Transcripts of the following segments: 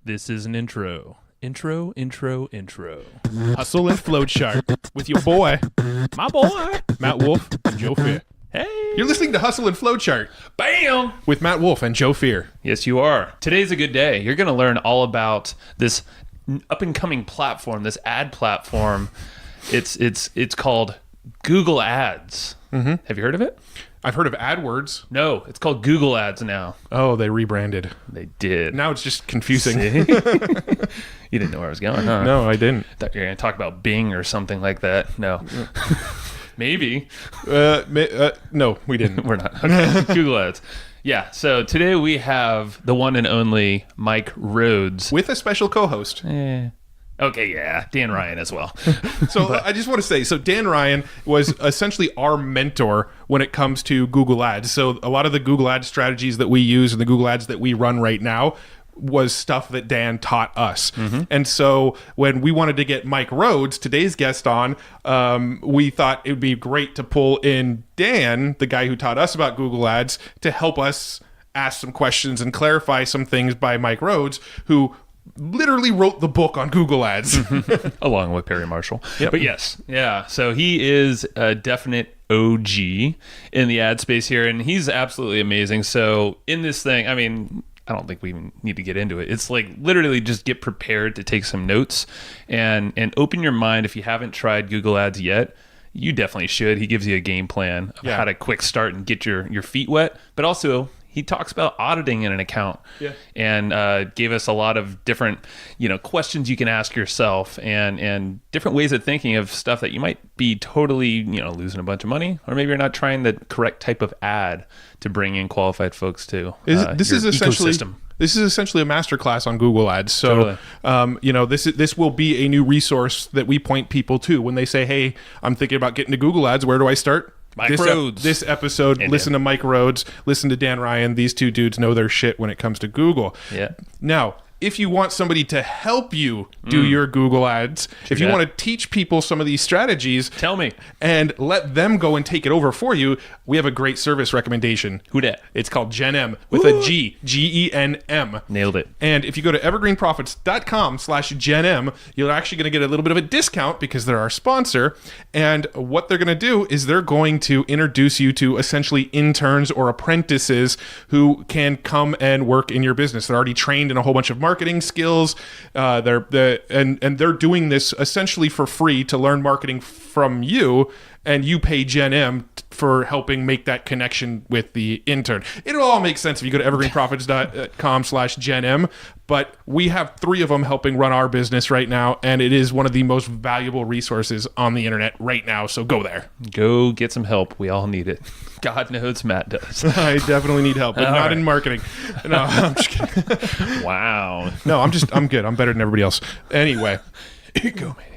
This is an intro. Intro. Hustle and Flowchart with your boy, My boy, Matt Wolf and Joe Fear. Hey. You're listening to Hustle and Flowchart Bam. with Matt Wolf and Joe Fear. Yes, you are. Today's a good day. You're going to learn all about this up-and-coming platform, this ad platform. It's called Google Ads. Mm-hmm. Have you heard of it? I've heard of AdWords. No, it's called Google Ads now. Oh, they rebranded. They did. Now it's just confusing. You didn't know where I was going, huh? No, I didn't. Thought you were going to talk about Bing or something like that. No. Maybe. No, we didn't. We're not. Okay. Google Ads. Yeah, so today we have the one and only Mike Rhodes. With a special co-host. Okay, yeah, Dan Ryan as well. So I just want to say, so Dan Ryan was essentially our mentor when it comes to Google Ads. So a lot of the Google Ads strategies that we use and the Google Ads that we run right now was stuff that Dan taught us. Mm-hmm. And so when we wanted to get Mike Rhodes, today's guest, on, we thought it would be great to pull in Dan, the guy who taught us about Google Ads, to help us ask some questions and clarify some things by Mike Rhodes, who literally wrote the book on Google Ads. Along with Perry Marshall. Yep. But yes, yeah. So he is a definite OG in the ad space here, and he's absolutely amazing. So in this thing, I mean, I don't think we even need to get into it. It's like literally just get prepared to take some notes and open your mind. If you haven't tried Google Ads yet, you definitely should. He gives you a game plan of how to quick start and get your feet wet, but also he talks about auditing in an account and gave us a lot of different, questions you can ask yourself and different ways of thinking of stuff that you might be totally, losing a bunch of money, or maybe you're not trying the correct type of ad to bring in qualified folks to This is essentially ecosystem. This is essentially a masterclass on Google Ads. So, this will be a new resource that we point people to when they say, "Hey, I'm thinking about getting to Google Ads. Where do I start?" Mike Rhodes. This episode, and listen to Mike Rhodes, listen to Dan Ryan. These two dudes know their shit when it comes to Google. Yeah. Now, if you want somebody to help you do your Google Ads, if you want to teach people some of these strategies, tell me, and let them go and take it over for you, we have a great service recommendation. Who dat? It's called GenM with a G, GENM. Nailed it. And if you go to evergreenprofits.com/GenM, you're actually going to get a little bit of a discount because they're our sponsor. And what they're going to do is they're going to introduce you to essentially interns or apprentices who can come and work in your business. They're already trained in a whole bunch of marketing skills. They're doing this essentially for free to learn marketing from you, and you pay GenM for helping make that connection with the intern. It'll all make sense if you go to evergreenprofits.com/GenM, but we have 3 of them helping run our business right now, and it is one of the most valuable resources on the internet right now, so go there. Go get some help. We all need it. God knows Matt does. I definitely need help, but not in marketing. No, I'm just kidding. Wow. No, I'm good. I'm better than everybody else. Anyway.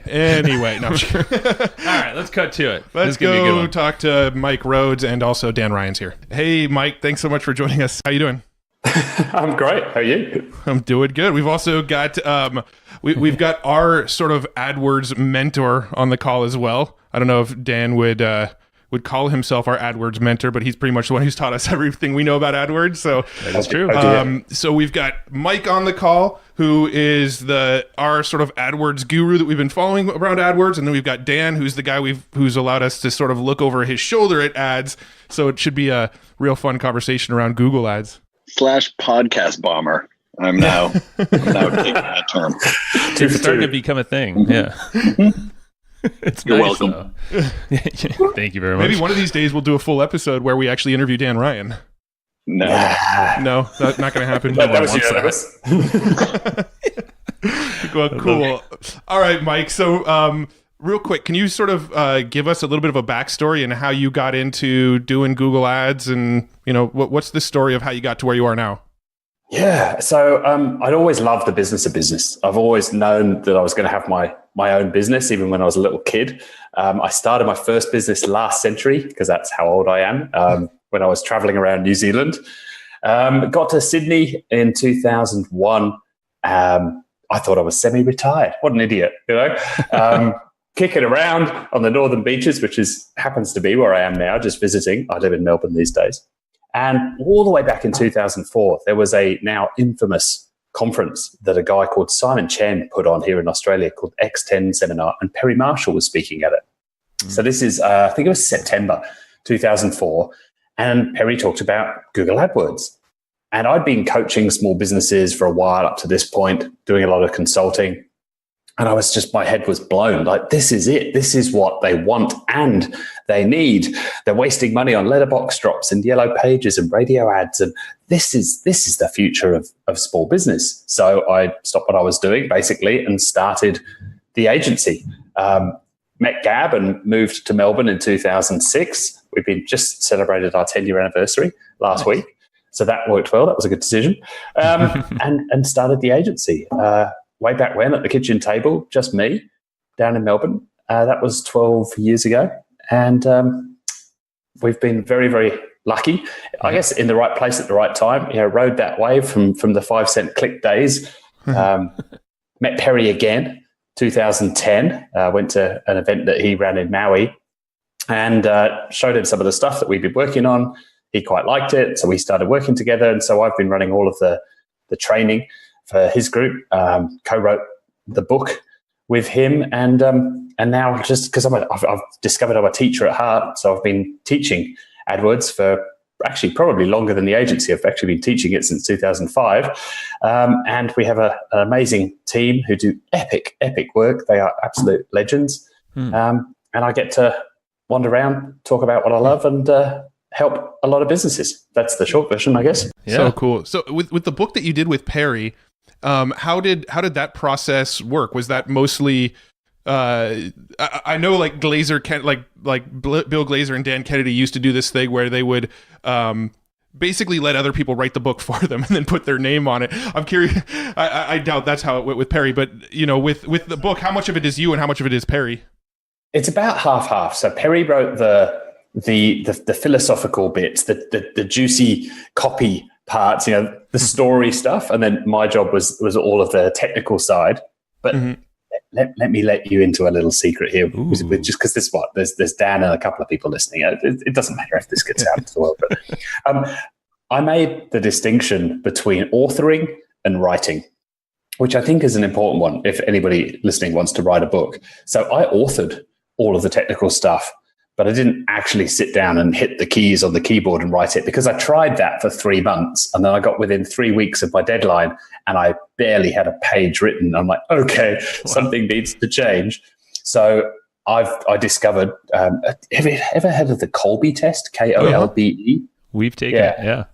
Anyway, no, I'm just kidding. All right, let's cut to it. Let's go talk to Mike Rhodes, and also Dan Ryan's here. Hey, Mike, thanks so much for joining us. How you doing? I'm great. How are you? I'm doing good. We've also got we've got our sort of AdWords mentor on the call as well. I don't know if Dan would call himself our AdWords mentor, but he's pretty much the one who's taught us everything we know about AdWords. So that's true. So we've got Mike on the call, who is our sort of AdWords guru that we've been following around AdWords, and then we've got Dan, who's the guy who's allowed us to sort of look over his shoulder at ads. So it should be a real fun conversation around Google Ads. /podcast bomber. I'm now taking that term. It's starting to become a thing. Yeah. You're welcome. Thank you very much. Maybe one of these days we'll do a full episode where we actually interview Dan Ryan. No, that's not going to happen. That was unanimous. Well, cool. All right, Mike. So, real quick, can you sort of give us a little bit of a backstory and how you got into doing Google Ads, and what's the story of how you got to where you are now? Yeah. So I'd always loved the business of business. I've always known that I was going to have my own business, even when I was a little kid. I started my first business last century, because that's how old I am, when I was traveling around New Zealand. Got to Sydney in 2001. I thought I was semi-retired. What an idiot, kicking around on the northern beaches, which happens to be where I am now, just visiting. I live in Melbourne these days. And all the way back in 2004, there was a now infamous conference that a guy called Simon Chen put on here in Australia called X10 Seminar, and Perry Marshall was speaking at it. So this is, I think it was September 2004, and Perry talked about Google AdWords. And I'd been coaching small businesses for a while up to this point, doing a lot of consulting. And my head was blown. Like, this is it. This is what they want and they need. They're wasting money on letterbox drops and yellow pages and radio ads. And this is the future of small business. So I stopped what I was doing basically and started the agency. Met Gab and moved to Melbourne in 2006. We've been just celebrated our 10-year anniversary last week. So that worked well. That was a good decision. And started the agency. Way back when at the kitchen table, just me down in Melbourne. That was 12 years ago. And we've been very, very lucky, I guess, in the right place at the right time. Rode that wave from the 5-cent click days. Met Perry again, 2010. Went to an event that he ran in Maui and showed him some of the stuff that we'd been working on. He quite liked it. So we started working together. And so I've been running all of the training for his group, co-wrote the book with him, and now just because I've discovered I'm a teacher at heart, so I've been teaching AdWords for actually probably longer than the agency. I've actually been teaching it since 2005, and we have an amazing team who do epic work. They are absolute legends, and I get to wander around, talk about what I love, and help a lot of businesses. That's the short version, I guess. Yeah. So cool. So with the book that you did with Perry, how did that process work? Was that mostly I know like Glazer, like Bill Glazer and Dan Kennedy used to do this thing where they would basically let other people write the book for them and then put their name on it. I'm curious. I doubt that's how it went with Perry, but with the book, how much of it is you and how much of it is Perry? It's about half. So Perry wrote the philosophical bits, the juicy copy parts, the story stuff, and then my job was all of the technical side. But let me let you into a little secret here, just because there's Dan and a couple of people listening. It doesn't matter if this gets out into the world, but I made the distinction between authoring and writing, which I think is an important one if anybody listening wants to write a book. So I authored all of the technical stuff, but I didn't actually sit down and hit the keys on the keyboard and write it, because I tried that for 3 months. And then I got within 3 weeks of my deadline and I barely had a page written. I'm like, okay, something needs to change. So I discovered, have you ever heard of the Kolbe test? Kolbe? We've taken it, yeah.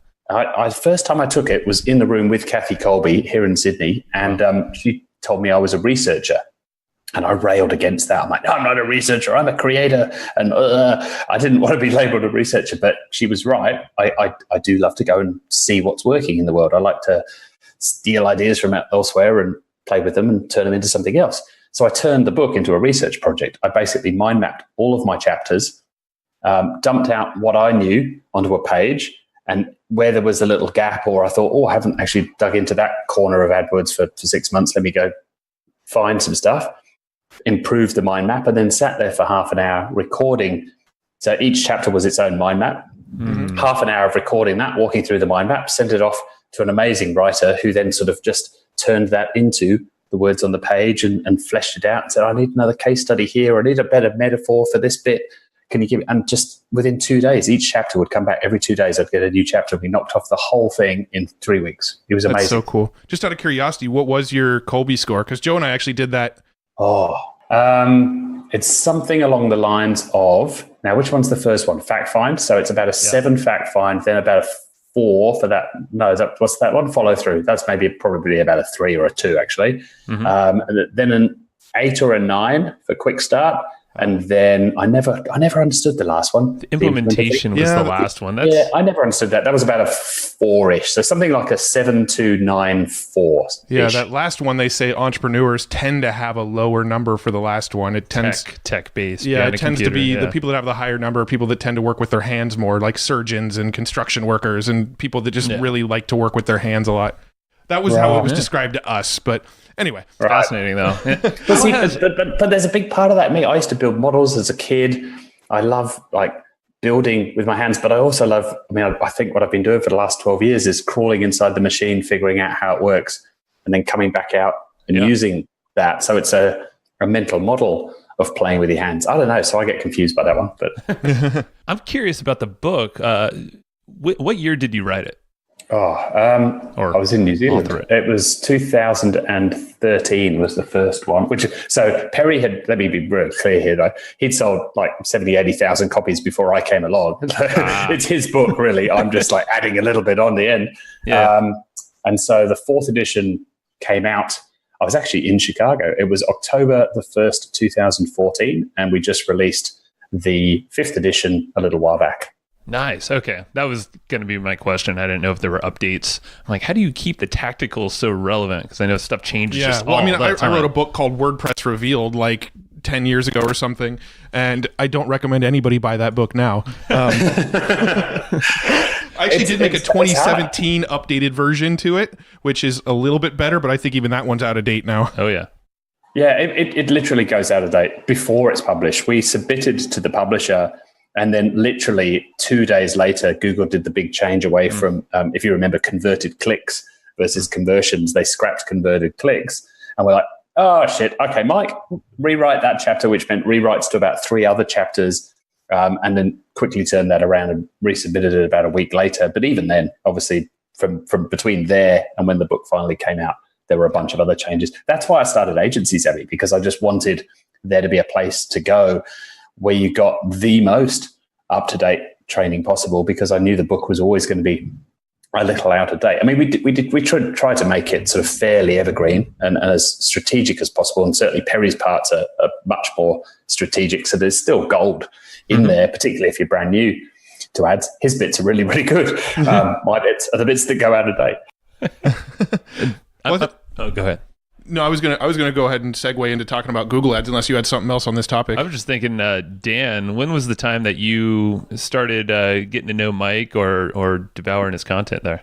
First time I took it was in the room with Kathy Kolbe here in Sydney. And she told me I was a researcher. And I railed against that. I'm like, no, I'm not a researcher. I'm a creator. And I didn't want to be labeled a researcher, but she was right. I do love to go and see what's working in the world. I like to steal ideas from elsewhere and play with them and turn them into something else. So I turned the book into a research project. I basically mind mapped all of my chapters, dumped out what I knew onto a page, and where there was a little gap, or I thought, I haven't actually dug into that corner of AdWords for 6 months. Let me go find some stuff. Improved the mind map, and then sat there for half an hour recording. So each chapter was its own mind map. Half an hour of recording that, walking through the mind map, sent it off to an amazing writer who then sort of just turned that into the words on the page and fleshed it out and said, I need another case study here. I need a better metaphor for this bit. Can you give it? And just within 2 days, each chapter would come back. Every 2 days, I'd get a new chapter. We knocked off the whole thing in 3 weeks. It was amazing. That's so cool. Just out of curiosity, what was your Kolbe score? Because Joe and I actually did that. It's something along the lines of, now which one's the first one? Fact find. So it's about a 7 fact find, then about a 4 for that. No, what's that one? Follow through. That's probably about a 3 or a 2 actually. And then an 8 or a 9 for quick start. And then I never understood the last one. The implementation was the last one. I never understood that. That was about a 4-ish. So something like a 7.294. Yeah, that last one, they say entrepreneurs tend to have a lower number for the last one. It tends tech based. Yeah, it tends to be the people that have the higher number are people that tend to work with their hands more, like surgeons and construction workers and people that just really like to work with their hands a lot. That was how it was described to us, but anyway. Fascinating though. But there's a big part of that in me. I used to build models as a kid. I love building with my hands, but I also love, I think what I've been doing for the last 12 years is crawling inside the machine, figuring out how it works. and then coming back out and using that. So it's a mental model of playing with your hands. I don't know. So I get confused by that one. But I'm curious about the book. What year did you write it? I was in New Zealand. It was 2013 was the first one. So Perry had, let me be real clear here though, he'd sold like 70, 80,000 copies before I came along. It's his book, really. I'm just like adding a little bit on the end. Yeah. And so the 4th edition came out. I was actually in Chicago. It was October the 1st, 2014, and we just released the 5th edition a little while back. Nice. Okay. That was going to be my question. I didn't know if there were updates. I'm like, how do you keep the tactical so relevant? Because I know stuff changes just all the time. I wrote a book called WordPress Revealed like 10 years ago or something, and I don't recommend anybody buy that book now. I actually did make a 2017 updated version to it, which is a little bit better, but I think even that one's out of date now. Oh, yeah. Yeah, it literally goes out of date before it's published. We submitted to the publisher, and then literally 2 days later, Google did the big change away from, if you remember, converted clicks versus conversions. They scrapped converted clicks. And we're like, oh, shit. Okay, Mike, rewrite that chapter, which meant rewrites to about 3 other chapters, and then quickly turned that around and resubmitted it about a week later. But even then, obviously, from between there and when the book finally came out, there were a bunch of other changes. That's why I started Agency Savvy, because I just wanted there to be a place to go where you got the most up-to-date training possible, because I knew the book was always going to be a little out of date. I mean, we tried to make it sort of fairly evergreen and as strategic as possible, and certainly Perry's parts are much more strategic. So there's still gold in there, particularly if you're brand new to ads. His bits are really, really good. My bits are the bits that go out of date. Go ahead. No, I was gonna go ahead and segue into talking about Google Ads, unless you had something else on this topic. I was just thinking, Dan, when was the time that you started getting to know Mike or devouring his content there?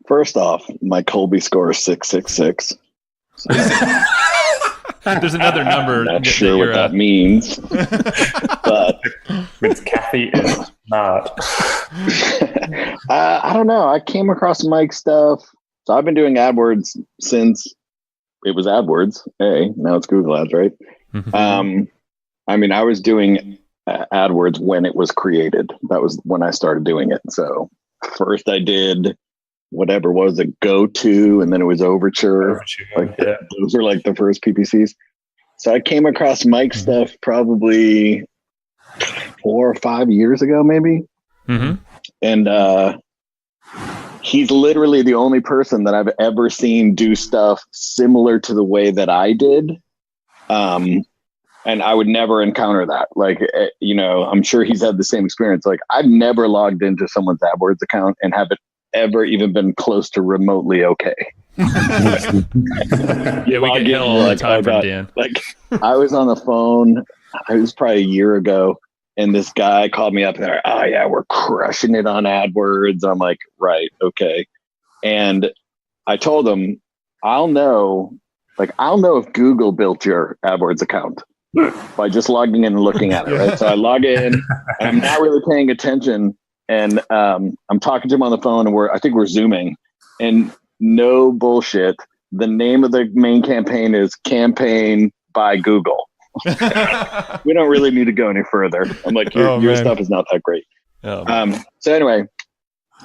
First off, my Colby score is 666. There's another number. Not sure what that means, but it's Kathy is not. I don't know. I came across Mike's stuff. So I've been doing AdWords since it was AdWords. Now it's Google Ads, right? Mm-hmm. I mean, I was doing AdWords when it was created. That was when I started doing it. So first I did whatever was a go-to, and then it was Overture. Those are like the first PPCs. So I came across Mike's stuff probably 4 or 5 years ago, maybe. Mm-hmm. And he's literally the only person that I've ever seen do stuff similar to the way that I did. And I would never encounter that. Like, I'm sure he's had the same experience. Like, I've never logged into someone's AdWords account and haven't ever even been close to remotely okay. Yeah, we get hell all the time from Dan. Like, I was on the phone, it was probably a year ago, and this guy called me up and they're, oh yeah, we're crushing it on AdWords. I'm like, right, okay. And I told him, I'll know if Google built your AdWords account by just logging in and looking at it, right? So I log in, and I'm not really paying attention, and I'm talking to him on the phone, and I think we're Zooming, and no bullshit, the name of the main campaign is Campaign by Google. We don't really need to go any further. I'm like, your stuff is not that great. So anyway,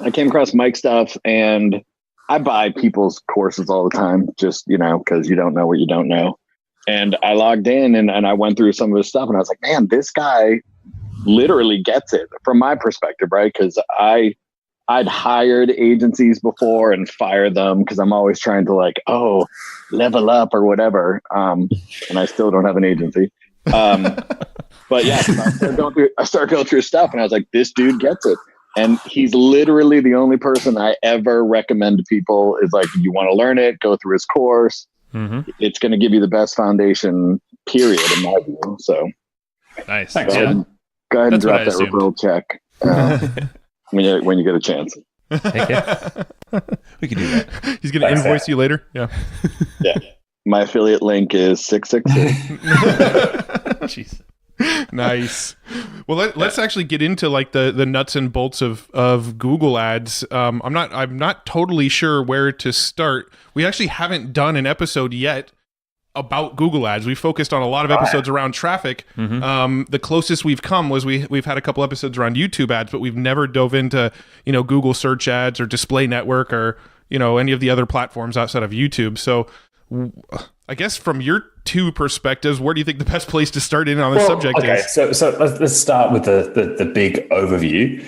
I came across Mike's stuff, and I buy people's courses all the time, just, because you don't know what you don't know. And I logged in and I went through some of his stuff, and I was like, man, this guy literally gets it from my perspective, right? Because I'd hired agencies before and fired them because I'm always trying to level up or whatever. And I still don't have an agency. But yeah, I started going through his stuff, and I was like, this dude gets it. And he's literally the only person I ever recommend to people is like, you want to learn it, go through his course. Mm-hmm. It's going to give you the best foundation, period, in my view. So nice. Go ahead and drop that referral check when you get a chance. We can do that. He's going to invoice you later. Yeah. Yeah. My affiliate link is 666. Jeez. Nice. Well, let's actually get into like the nuts and bolts of Google Ads. I'm not totally sure where to start. We actually haven't done an episode yet about Google Ads. We focused on a lot of episodes around traffic. The closest we've come was we've had a couple episodes around YouTube ads, but we've never dove into Google search ads or display network or any of the other platforms outside of YouTube. So I guess from your two perspectives, where do you think the best place to start in on this subject is? So let's start with the big overview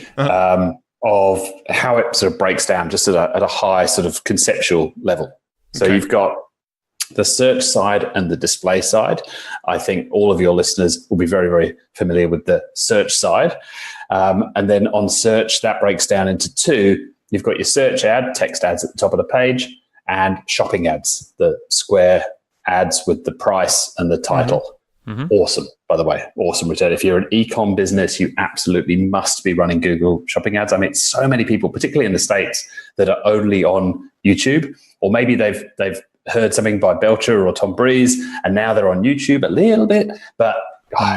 of how it sort of breaks down just at a high sort of conceptual level. So you've got the search side and the display side. I think all of your listeners will be very, very familiar with the search side. And then on search, that breaks down into two. You've got your search ad, text ads at the top of the page, and shopping ads, the square ads with the price and the title. Awesome, by the way, awesome return. If you're an e-com business, you absolutely must be running Google shopping ads. I mean, so many people, particularly in the States, that are only on YouTube, or maybe they've heard something by Belcher or Tom Breeze, and now they're on YouTube a little bit, but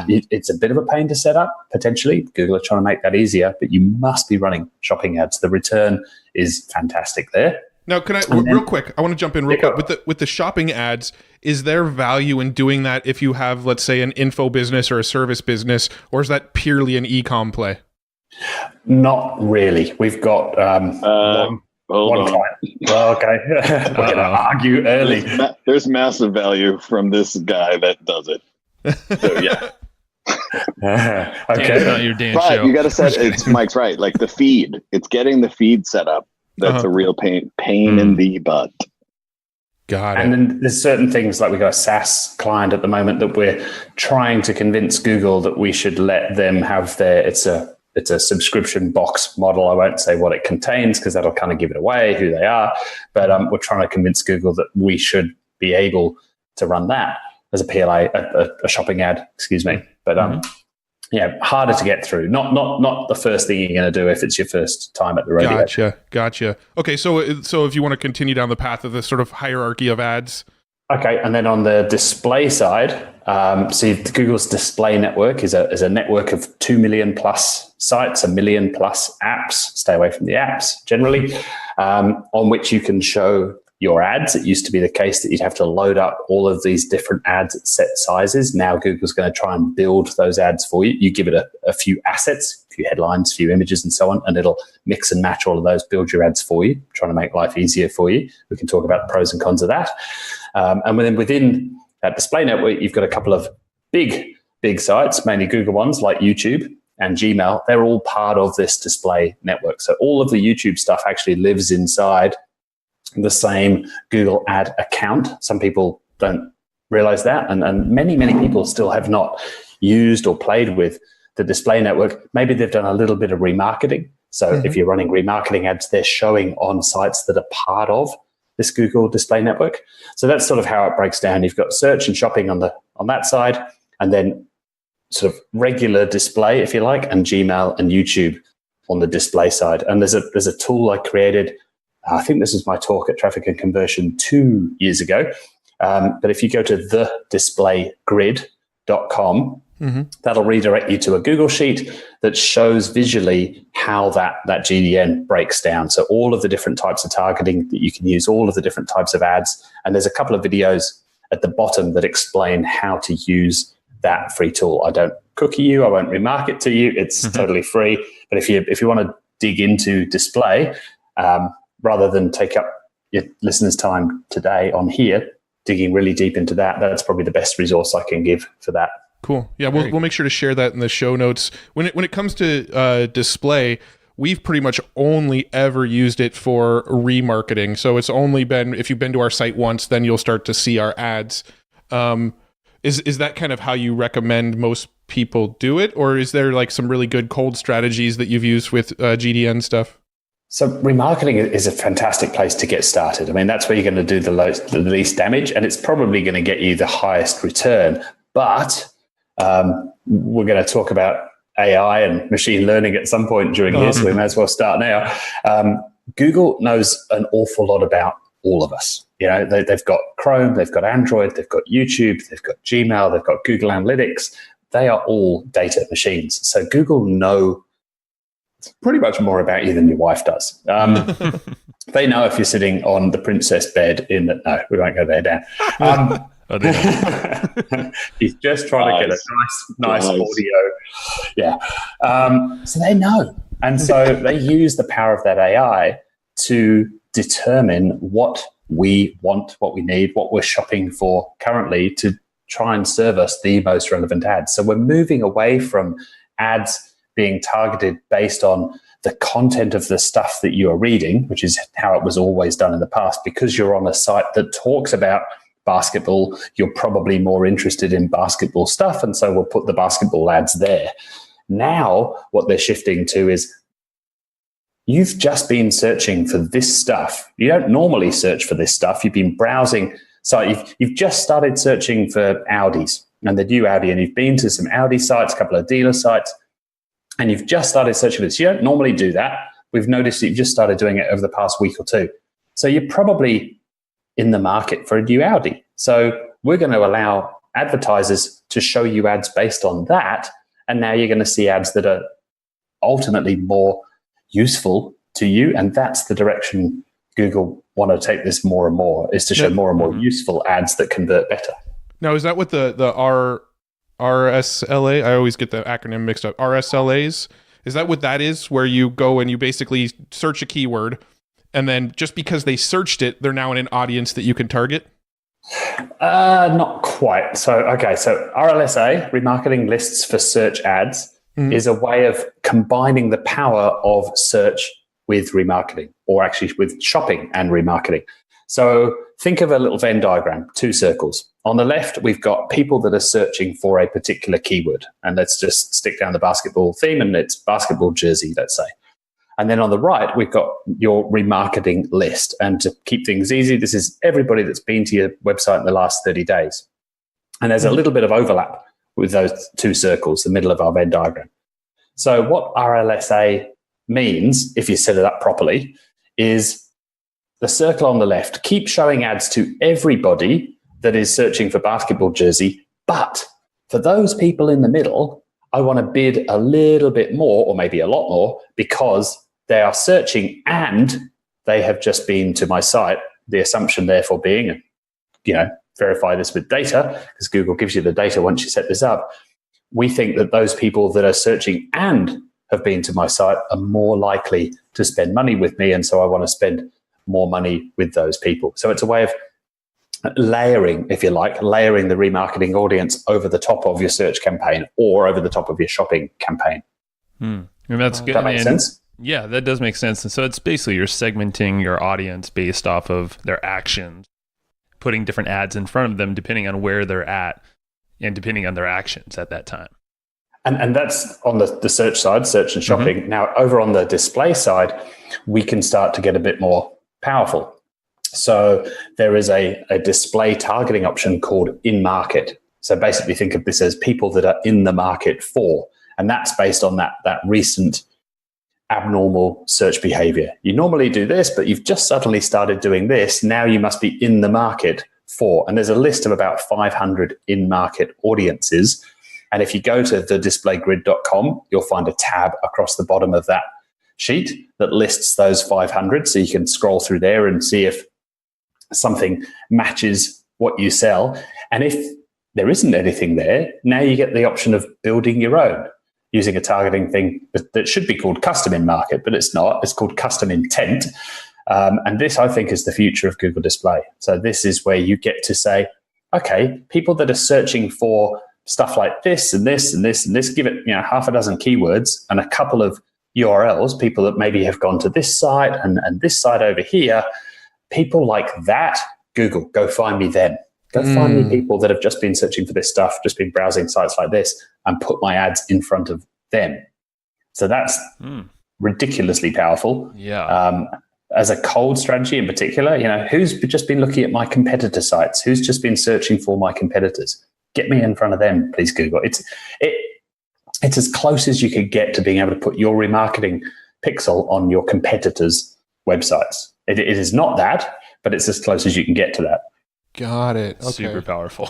it's a bit of a pain to set up, potentially. Google are trying to make that easier, but you must be running shopping ads. The return is fantastic there. Now, can I real quick? I want to jump in real quick with the shopping ads. Is there value in doing that if you have, let's say, an info business or a service business, or is that purely an e-com play? Not really. We've got one client. Well, okay, we're going to argue early. There's massive value from this guy that does it. So yeah. Okay. Not your Dan But show. you got to set. It's Mike's right. Like the feed. It's getting the feed set up. That's a real pain in the butt. Got it. And then there's certain things, like we've got a SaaS client at the moment that we're trying to convince Google that we should let them have it's a subscription box model. I won't say what it contains because that'll kind of give it away, who they are. But we're trying to convince Google that we should be able to run that as a PLA, a shopping ad, excuse me. But harder to get through. Not the first thing you're going to do if it's your first time at the rodeo. Gotcha. Okay, so if you want to continue down the path of this sort of hierarchy of ads. Okay, and then on the display side, Google's display network is a network of 2 million plus sites, 1 million plus apps. Stay away from the apps generally, on which you can show your ads. It used to be the case that you'd have to load up all of these different ads at set sizes. Now Google's going to try and build those ads for you. You give it a few assets, a few headlines, a few images and so on, and it'll mix and match all of those, build your ads for you, trying to make life easier for you. We can talk about the pros and cons of that. And then within that display network, you've got a couple of big sites, mainly Google ones like YouTube and Gmail. They're all part of this display network. So all of the YouTube stuff actually lives inside the same Google ad account. Some people don't realize that. And many people still have not used or played with the display network. Maybe they've done a little bit of remarketing. So if you're running remarketing ads, they're showing on sites that are part of this Google display network. So that's sort of how it breaks down. You've got search and shopping on that side, and then sort of regular display, if you like, and Gmail and YouTube on the display side. And there's a tool I created. I think this is my talk at Traffic and Conversion 2 years ago. But if you go to thedisplaygrid.com, that'll redirect you to a Google sheet that shows visually how that GDN breaks down. So all of the different types of targeting that you can use, all of the different types of ads. And there's a couple of videos at the bottom that explain how to use that free tool. I don't cookie you. I won't remarket to you. It's totally free. But if you want to dig into display, rather than take up your listeners' time today on here, digging really deep into that's probably the best resource I can give for that. Cool. Yeah, we'll make sure to share that in the show notes. When it comes to display, we've pretty much only ever used it for remarketing. So it's only been, if you've been to our site once, then you'll start to see our ads. Is that kind of how you recommend most people do it? Or is there like some really good cold strategies that you've used with GDN stuff? So remarketing is a fantastic place to get started. I mean, that's where you're going to do the least damage, and it's probably going to get you the highest return. But we're going to talk about AI and machine learning at some point during here, so we may as well start now. Google knows an awful lot about all of us. You know, they've got Chrome, they've got Android, they've got YouTube, they've got Gmail, they've got Google Analytics. they are all data machines. So Google know pretty much more about you than your wife does. They know if you're sitting on the princess bed in the, no, we won't go there, Dan. He's just trying to get a nice audio. Yeah. So they know. And so they use the power of that AI to determine what we want, what we need, what we're shopping for currently to try and serve us the most relevant ads. So we're moving away from ads being targeted based on the content of the stuff that you are reading, which is how it was always done in the past. Because you're on a site that talks about basketball, you're probably more interested in basketball stuff, and so we'll put the basketball ads there. Now, what they're shifting to is you've just been searching for this stuff. You don't normally search for this stuff. You've been browsing. So you've just started searching for Audis and the new Audi, and you've been to some Audi sites, a couple of dealer sites, and you've just started searching for this. You don't normally do that. We've noticed that you've just started doing it over the past week or two. So you're probably in the market for a new Audi. So we're going to allow advertisers to show you ads based on that. And now you're going to see ads that are ultimately more useful to you. And that's the direction Google want to take this more and more, is to show more and more useful ads that convert better. Now, is that what the RSLA? I always get the acronym mixed up. RSLAs? Is that what that is, where you go and you basically search a keyword, and then just because they searched it, they're now in an audience that you can target? Not quite. So RLSA, remarketing lists for search ads, is a way of combining the power of search with remarketing, or actually with shopping and remarketing. So think of a little Venn diagram, 2 circles. On the left, we've got people that are searching for a particular keyword. And let's just stick down the basketball theme, and it's basketball jersey, let's say. And then on the right, we've got your remarketing list. And to keep things easy, this is everybody that's been to your website in the last 30 days. And there's a little bit of overlap with those 2 circles, the middle of our Venn diagram. So what RLSA means, if you set it up properly, is the circle on the left, keep showing ads to everybody that is searching for basketball jersey. But for those people in the middle, I want to bid a little bit more, or maybe a lot more, because they are searching and they have just been to my site. The assumption therefore being, verify this with data, because Google gives you the data once you set this up. We think that those people that are searching and have been to my site are more likely to spend money with me. And so I want to spend more money with those people. So it's a way of layering, if you like, layering the remarketing audience over the top of your search campaign or over the top of your shopping campaign. And that's good. That makes sense? Yeah, that does make sense. And so it's basically you're segmenting your audience based off of their actions, putting different ads in front of them depending on where they're at and depending on their actions at that time. And that's on the search side, search and shopping. Now, over on the display side, we can start to get a bit more powerful. So there is a display targeting option called in-market. So basically think of this as people that are in the market for, and that's based on that recent abnormal search behavior. You normally do this, but you've just suddenly started doing this. Now you must be in the market for, and there's a list of about 500 in-market audiences. And if you go to thedisplaygrid.com, you'll find a tab across the bottom of that sheet that lists those 500. So you can scroll through there and see if something matches what you sell. And if there isn't anything there, now you get the option of building your own using a targeting thing that should be called custom in market, but it's not. It's called custom intent. And this, I think, is the future of Google Display. So this is where you get to say, okay, people that are searching for stuff like this and this and this and this, give it half a dozen keywords and a couple of URLs, people that maybe have gone to this site and this site over here, people like that, Google, go find me them. Go find me people that have just been searching for this stuff, just been browsing sites like this, and put my ads in front of them. So that's ridiculously powerful. Yeah. As a cold strategy in particular, who's just been looking at my competitor sites? Who's just been searching for my competitors? Get me in front of them, please, Google. It's as close as you could get to being able to put your remarketing pixel on your competitors' websites. It is not that, but it's as close as you can get to that. Got it. Okay. Super powerful.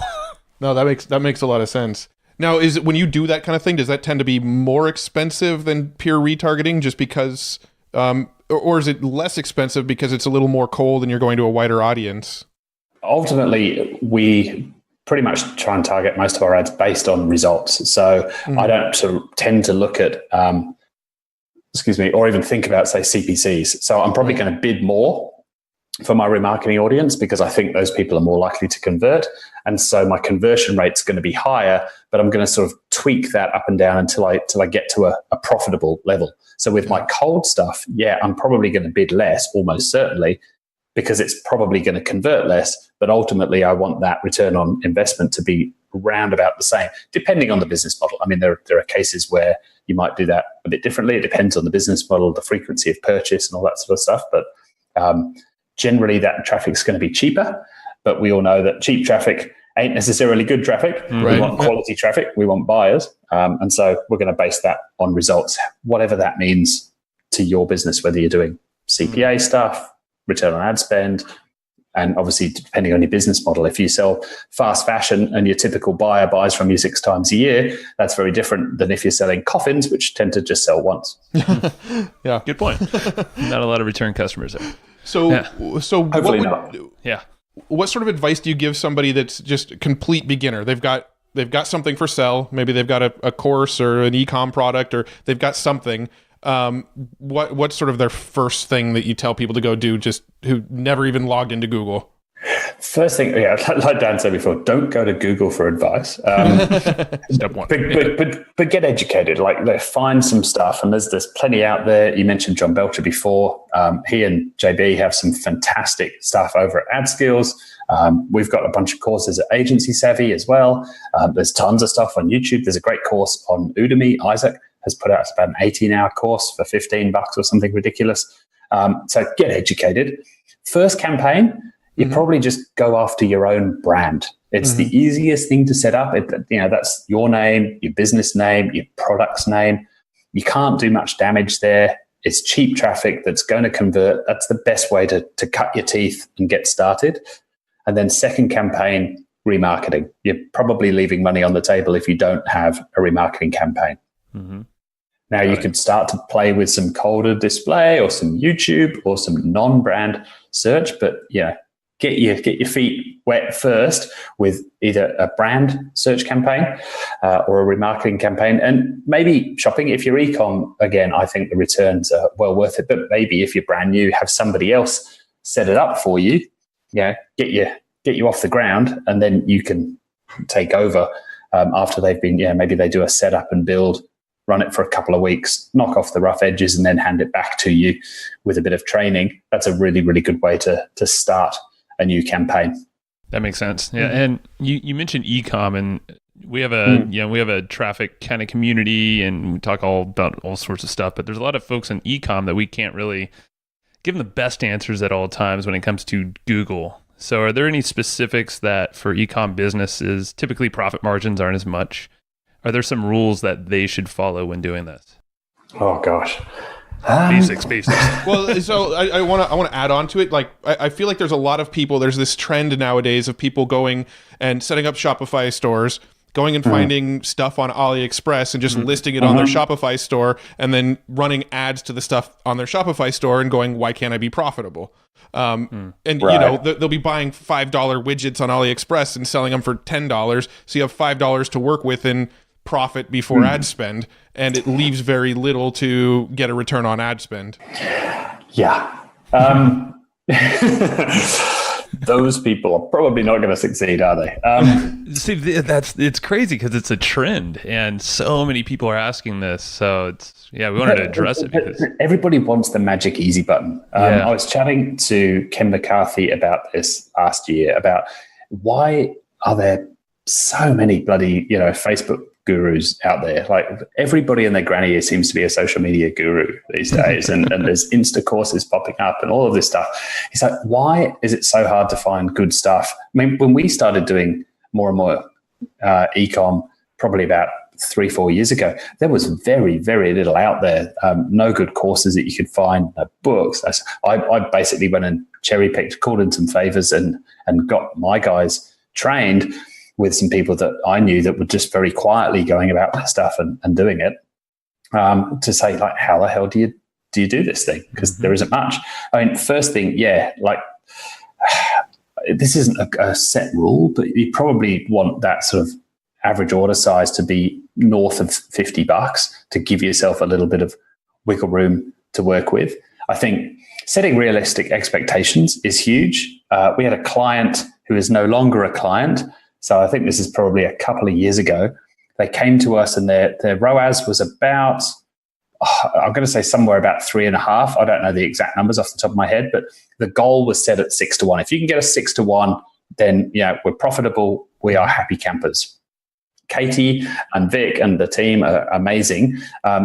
No, that makes a lot of sense. Now, is it when you do that kind of thing, does that tend to be more expensive than pure retargeting just because, or is it less expensive because it's a little more cold and you're going to a wider audience? Ultimately, we pretty much try and target most of our ads based on results. So I don't sort of tend to look at, or even think about, say, CPCs. So I'm probably going to bid more for my remarketing audience because I think those people are more likely to convert. And so my conversion rate's going to be higher, but I'm going to sort of tweak that up and down until I get to a profitable level. So with my cold stuff, I'm probably going to bid less, almost certainly, because it's probably going to convert less. But ultimately, I want that return on investment to be round about the same, depending on the business model. I mean, there are cases where you might do that a bit differently. It depends on the business model, the frequency of purchase and all that sort of stuff. But generally, that traffic's going to be cheaper. But we all know that cheap traffic ain't necessarily good traffic. We want quality traffic. We want buyers. And so we're going to base that on results, whatever that means to your business, whether you're doing CPA stuff, return on ad spend, and obviously depending on your business model. If you sell fast fashion and your typical buyer buys from you 6 times a year, that's very different than if you're selling coffins, which tend to just sell once. Yeah, good point. Not a lot of return customers there. So hopefully not. Yeah. What sort of advice do you give somebody that's just a complete beginner? They've got something for sale. Maybe they've got a course or an e-com product, or they've got something. What's sort of their first thing that you tell people to go do, just who never even logged into Google? First thing, like Dan said before, don't go to Google for advice. Step one. But get educated. Like, find some stuff, and there's plenty out there. You mentioned John Belcher before. He and JB have some fantastic stuff over at AdSkills. We've got a bunch of courses at Agency Savvy as well. There's tons of stuff on YouTube. There's a great course on Udemy. Isaac has put out about an 18-hour course for $15 or something ridiculous. So get educated. First campaign, you probably just go after your own brand. It's the easiest thing to set up. That's your name, your business name, your product's name. You can't do much damage there. It's cheap traffic that's going to convert. That's the best way to cut your teeth and get started. And then second campaign, remarketing. You're probably leaving money on the table if you don't have a remarketing campaign. Now you could start to play with some colder display or some YouTube or some non-brand search, but get your feet wet first with either a brand search campaign or a remarketing campaign, and maybe shopping. If you're e-com, again, I think the returns are well worth it. But maybe if you're brand new, have somebody else set it up for you. Get you off the ground, and then you can take over after they've been. Maybe they do a setup and build. Run it for a couple of weeks, knock off the rough edges, and then hand it back to you with a bit of training. That's a really, really good way to start a new campaign. That makes sense. Yeah, and you mentioned e-com, and we have a traffic kind of community, and we talk all about all sorts of stuff. But there's a lot of folks in e-com that we can't really give them the best answers at all times when it comes to Google. So, are there any specifics that for e-com businesses, typically profit margins aren't as much? Are there some rules that they should follow when doing this? Oh gosh, basics. Well, so I want to add on to it. Like, I feel like there's a lot of people. There's this trend nowadays of people going and setting up Shopify stores, going and finding stuff on AliExpress and just listing it on their Shopify store, and then running ads to the stuff on their Shopify store and going, "Why can't I be profitable?" And they'll be buying $5 widgets on AliExpress and selling them for $10. So you have $5 to work with in profit before ad spend, and it leaves very little to get a return on ad spend. Those people are probably not going to succeed, are they? See, it's crazy because it's a trend, and so many people are asking this. So we wanted to address it because everybody wants the magic easy button. I was chatting to Ken McCarthy about this last year, about why are there so many bloody Facebook gurus out there. Like, everybody and their granny seems to be a social media guru these days, and there's Insta courses popping up and all of this stuff. He's like, why is it so hard to find good stuff? I mean, when we started doing more and more e-com, probably about 3-4 years ago, there was very, very little out there. No good courses that you could find, no books. I basically went and cherry picked, called in some favors, and got my guys trained. with some people that I knew that were just very quietly going about their stuff and doing it, to say, like, how the hell do you do this thing? Because there isn't much. I mean, first thing, this isn't a set rule, but you probably want that sort of average order size to be north of $50 to give yourself a little bit of wiggle room to work with. I think setting realistic expectations is huge. We had a client who is no longer a client. So I think this is probably a couple of years ago. They came to us and their ROAS was about, I'm going to say somewhere about 3.5. I don't know the exact numbers off the top of my head, but the goal was set at 6-1. If you can get a 6-1, then we're profitable. We are happy campers. Katie and Vic and the team are amazing.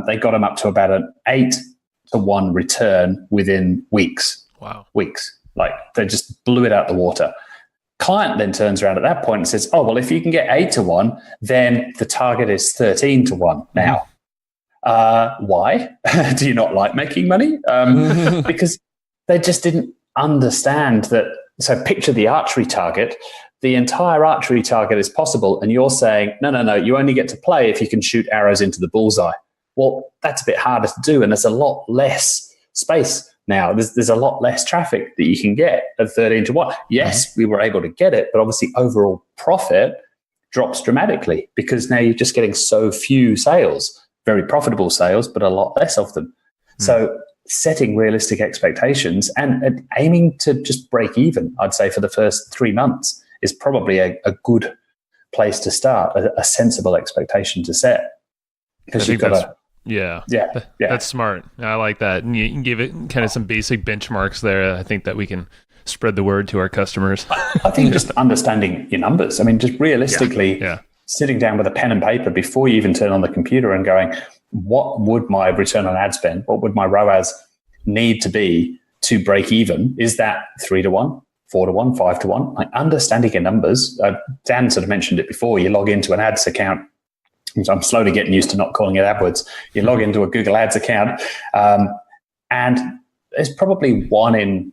They got them up to about an 8-1 return within weeks. Wow. Weeks. Like, they just blew it out the water. Client then turns around at that point and says, oh, well, if you can get 8-1, then the target is 13-1 now. Why? Do you not like making money? Because they just didn't understand that. So picture the archery target. The entire archery target is possible, and you're saying, no, you only get to play if you can shoot arrows into the bullseye. Well, that's a bit harder to do, and there's a lot less space now. There's a lot less traffic that you can get at 13-1. Yes, we were able to get it, but obviously overall profit drops dramatically because now you're just getting so few sales, very profitable sales, but a lot less of them. So setting realistic expectations and aiming to just break even, I'd say, for the first 3 months is probably a good place to start, a sensible expectation to set. Because you've got to... Yeah. That's smart. I like that. And you can give it kind of some basic benchmarks there. I think that we can spread the word to our customers. I think just understanding your numbers. I mean, just realistically sitting down with a pen and paper before you even turn on the computer and going, what would my return on ad spend? What would my ROAS need to be to break even? Is that 3-1? 4-1, 5-1, like understanding your numbers. Dan sort of mentioned it before. You log into an ads account. I'm slowly getting used to not calling it AdWords. You log into a Google Ads account, and there's probably one in,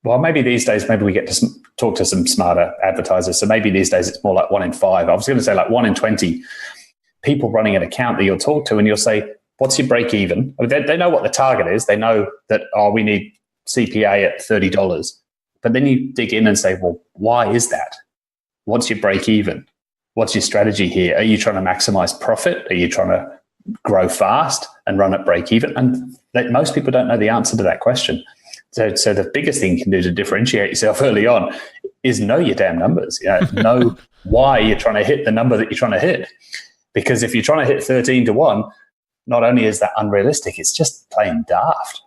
well, maybe these days, maybe we get to talk to some smarter advertisers. So maybe these days it's more like 1 in 5. I was going to say like 1 in 20 people running an account that you'll talk to, and you'll say, what's your break even? I mean, they know what the target is. They know that, we need CPA at $30. But then you dig in and say, well, why is that? What's your break even? What's your strategy here? Are you trying to maximize profit? Are you trying to grow fast and run at break even? And most people don't know the answer to that question. So the biggest thing you can do to differentiate yourself early on is know your damn numbers. Know why you're trying to hit the number that you're trying to hit. Because if you're trying to hit 13-1, not only is that unrealistic, it's just plain daft.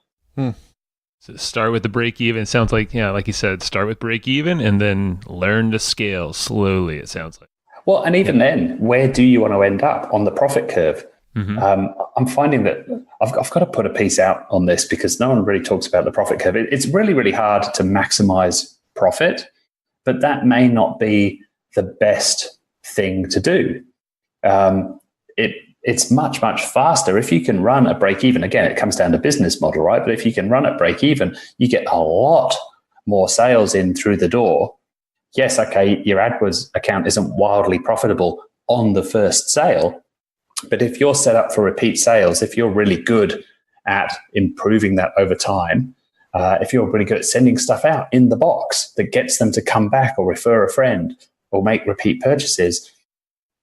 So start with the break even. Sounds like, like you said, start with break even and then learn to scale slowly, it sounds like. Well, and even then, where do you want to end up on the profit curve? I'm finding that I've got to put a piece out on this because no one really talks about the profit curve. It's really, really hard to maximize profit, but that may not be the best thing to do. It's much, much faster if you can run a break even. Again, it comes down to business model, right? But if you can run at break even, you get a lot more sales in through the door. Yes, okay, your AdWords account isn't wildly profitable on the first sale, but if you're set up for repeat sales, if you're really good at improving that over time, if you're really good at sending stuff out in the box that gets them to come back or refer a friend or make repeat purchases,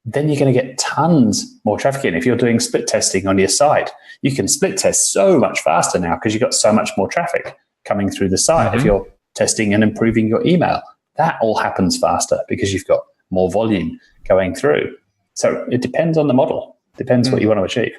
then you're going to get tons more traffic in. If you're doing split testing on your site, you can split test so much faster now because you've got so much more traffic coming through the site. If you're testing and improving your email, that all happens faster because you've got more volume going through. So it depends on the model. Depends what you want to achieve.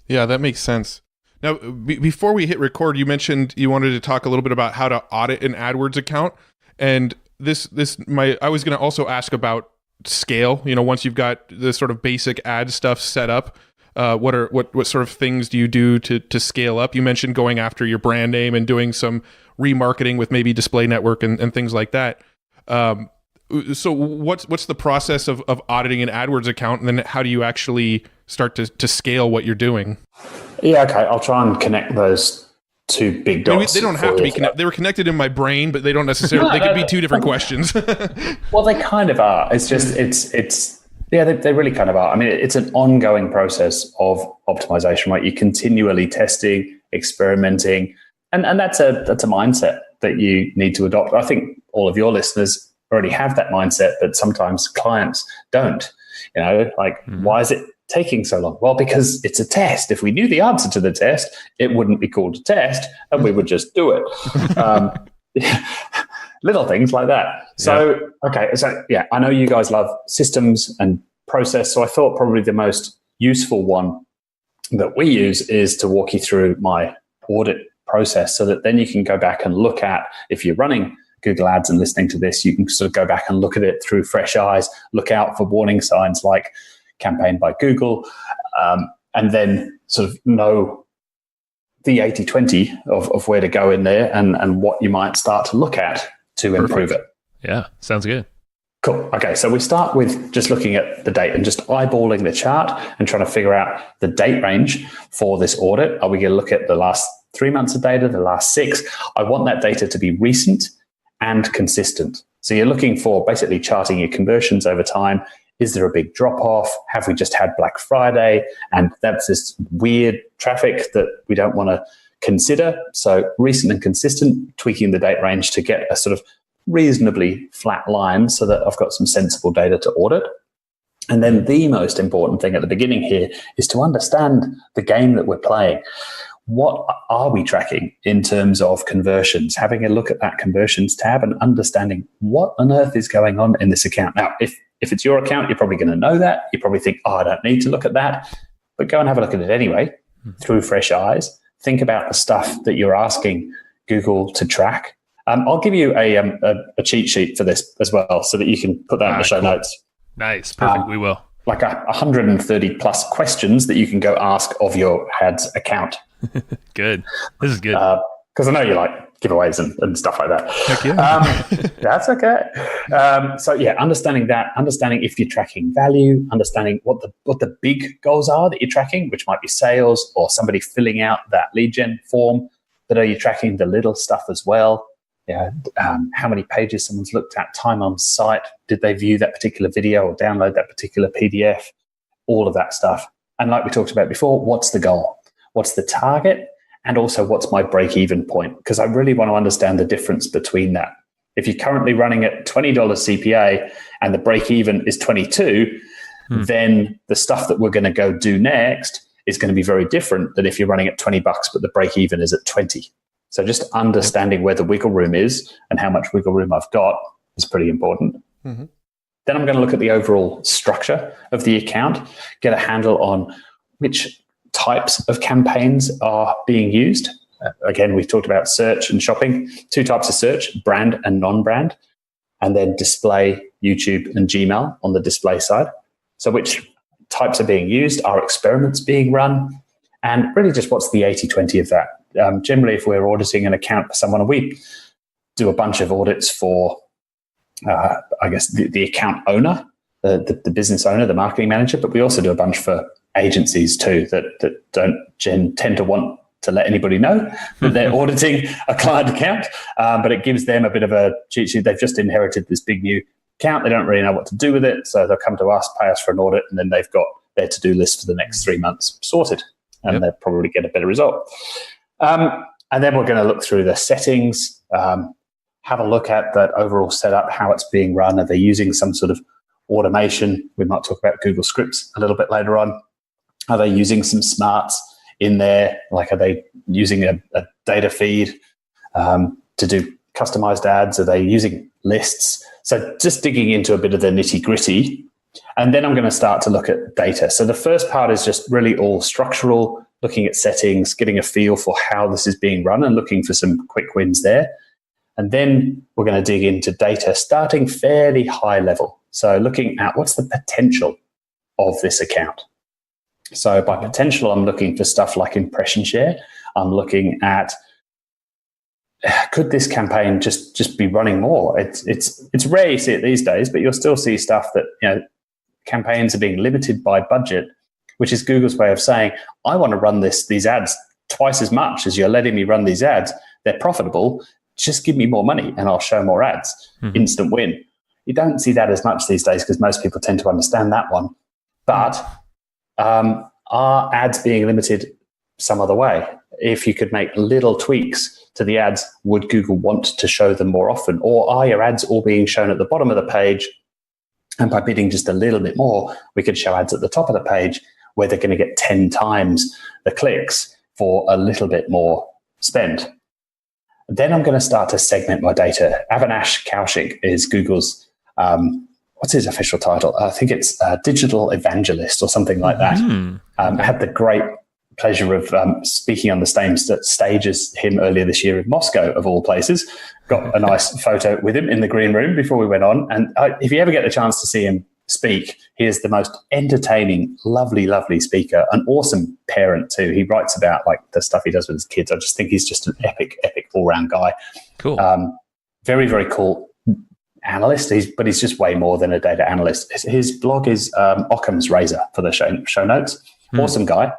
Yeah, that makes sense. Now, before we hit record, you mentioned you wanted to talk a little bit about how to audit an AdWords account. And I was going to also ask about scale. Once you've got the sort of basic ad stuff set up, what sort of things do you do to scale up? You mentioned going after your brand name and doing some remarketing with maybe display network and things like that. So what's the process of auditing an AdWords account, and then how do you actually start to scale what you're doing? Yeah, okay. I'll try and connect those two big I mean, dots. they don't have to be connected. They were connected in my brain, but they don't necessarily. They could be two different questions. Well, they kind of are. It's just they really kind of are. I mean, it's an ongoing process of optimization, right? You're continually testing, experimenting, and that's a mindset that you need to adopt. I think all of your listeners already have that mindset, but sometimes clients don't. Why is it taking so long? Well, because it's a test. If we knew the answer to the test, it wouldn't be called a test, and we would just do it. Little things like that. So, I know you guys love systems and process. So I thought probably the most useful one that we use is to walk you through my audit process, so that then you can go back and look at, if you're running Google Ads and listening to this, you can sort of go back and look at it through fresh eyes, look out for warning signs like campaign by Google, and then sort of know the 80-20 of where to go in there and what you might start to look at to improve it. Yeah, sounds good. Cool. Okay, so we start with just looking at the date and just eyeballing the chart and trying to figure out the date range for this audit. Are we going to look at the last 3 months of data, the last 6? I want that data to be recent and consistent. So you're looking for basically charting your conversions over time. Is there a big drop-off? Have we just had Black Friday? And that's this weird traffic that we don't want to consider. So recent and consistent, tweaking the date range to get a sort of reasonably flat line so that I've got some sensible data to audit. And then the most important thing at the beginning here is to understand the game that we're playing. What are we tracking in terms of conversions? Having a look at that conversions tab and understanding what on earth is going on in this account. Now, if it's your account, you're probably going to know that. You probably think, I don't need to look at that. But go and have a look at it anyway through fresh eyes. Think about the stuff that you're asking Google to track. I'll give you a cheat sheet for this as well, so that you can put that in the show notes. Nice. Perfect. We will. Like 130 plus questions that you can go ask of your ads account. Good. This is good. Because I know you like giveaways and stuff like that. Heck yeah. That's okay. Understanding that, understanding if you're tracking value, understanding what the big goals are that you're tracking, which might be sales or somebody filling out that lead gen form. But are you tracking the little stuff as well? How many pages someone's looked at, time on site, did they view that particular video or download that particular PDF, all of that stuff. And like we talked about before, what's the goal? What's the target? And also, what's my break-even point? Because I really want to understand the difference between that. If you're currently running at $20 CPA and the break-even is 22, then the stuff that we're going to go do next is going to be very different than if you're running at $20, but the break-even is at 20. So just understanding where the wiggle room is and how much wiggle room I've got is pretty important. Mm-hmm. Then I'm going to look at the overall structure of the account, get a handle on which types of campaigns are being used. Again, we've talked about search and shopping, 2 types of search, brand and non-brand, and then display, YouTube, and Gmail on the display side. So which types are being used? Are experiments being run? And really just what's the 80-20 of that? Generally, if we're auditing an account for someone, we do a bunch of audits for, the account owner, the business owner, the marketing manager, but we also do a bunch for agencies too that don't tend to want to let anybody know that they're auditing a client account, but it gives them a bit of a cheat sheet. They've just inherited this big new account. They don't really know what to do with it, so they'll come to us, pay us for an audit, and then they've got their to-do list for the next 3 months sorted, and they'll probably get a better result. And then we're going to look through the settings, have a look at that overall setup, how it's being run. Are they using some sort of automation? We might talk about Google Scripts a little bit later on. Are they using some smarts in there? Like, are they using a data feed to do customized ads? Are they using lists? So just digging into a bit of the nitty gritty. And then I'm going to start to look at data. So the first part is just really all structural, looking at settings, getting a feel for how this is being run and looking for some quick wins there. And then we're going to dig into data, starting fairly high level. So looking at what's the potential of this account. So by potential, I'm looking for stuff like impression share. I'm looking at, could this campaign just be running more? It's rare you see it these days, but you'll still see stuff that, campaigns are being limited by budget, which is Google's way of saying, I want to run these ads twice as much as you're letting me run these ads. They're profitable. Just give me more money and I'll show more ads. Instant win. You don't see that as much these days because most people tend to understand that one. But are ads being limited some other way? If you could make little tweaks to the ads, would Google want to show them more often? Or are your ads all being shown at the bottom of the page? And by bidding just a little bit more, we could show ads at the top of the page where they're going to get 10 times the clicks for a little bit more spend. Then I'm going to start to segment my data. Avinash Kaushik is Google's, what's his official title? I think it's digital evangelist or something like that. I had the great pleasure of speaking on the same stage as him earlier this year in Moscow, of all places. Got a nice photo with him in the green room before we went on. And if you ever get the chance to see him speak, he is the most entertaining, lovely, lovely speaker, an awesome parent too. He writes about like the stuff he does with his kids. I just think he's just an epic all-round guy. Cool. Very, very cool analyst, but he's just way more than a data analyst. His blog is Occam's Razor for the show notes. Awesome guy.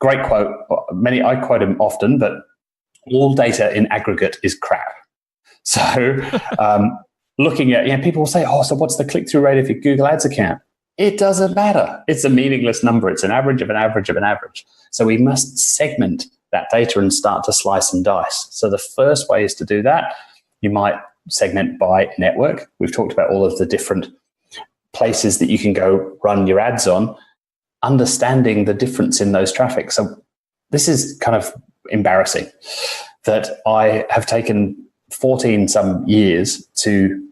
Great quote. I quote him often, but all data in aggregate is crap. So looking at, people will say, so what's the click-through rate of your Google Ads account? It doesn't matter. It's a meaningless number. It's an average of an average of an average. So we must segment that data and start to slice and dice. So the first way is to do that. You might segment by network. We've talked about all of the different places that you can go run your ads on, understanding the difference in those traffic. So this is kind of embarrassing that I have taken 14 some years to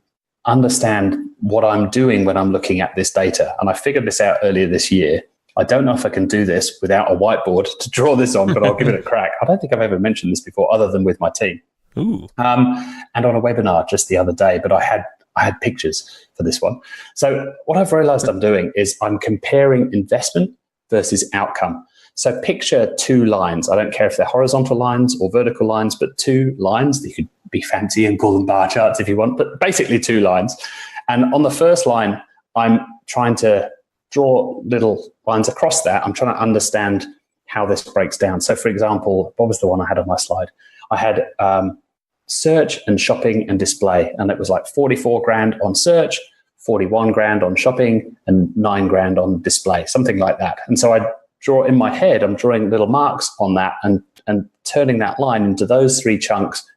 understand what I'm doing when I'm looking at this data. And I figured this out earlier this year. I don't know if I can do this without a whiteboard to draw this on, but I'll give it a crack. I don't think I've ever mentioned this before other than with my team. Ooh. And on a webinar just the other day, but I had pictures for this one. So what I've realized I'm doing is I'm comparing investment versus outcome. So picture two lines. I don't care if they're horizontal lines or vertical lines, but two lines. You could be fancy and call them bar charts if you want, but basically two lines. And on the first line, I'm trying to draw little lines across that. I'm trying to understand how this breaks down. So for example, what was the one I had on my slide? I had search and shopping and display. And it was like 44 grand on search, 41 grand on shopping, and 9 grand on display, something like that. And so I draw in my head, I'm drawing little marks on that and turning that line into those three chunks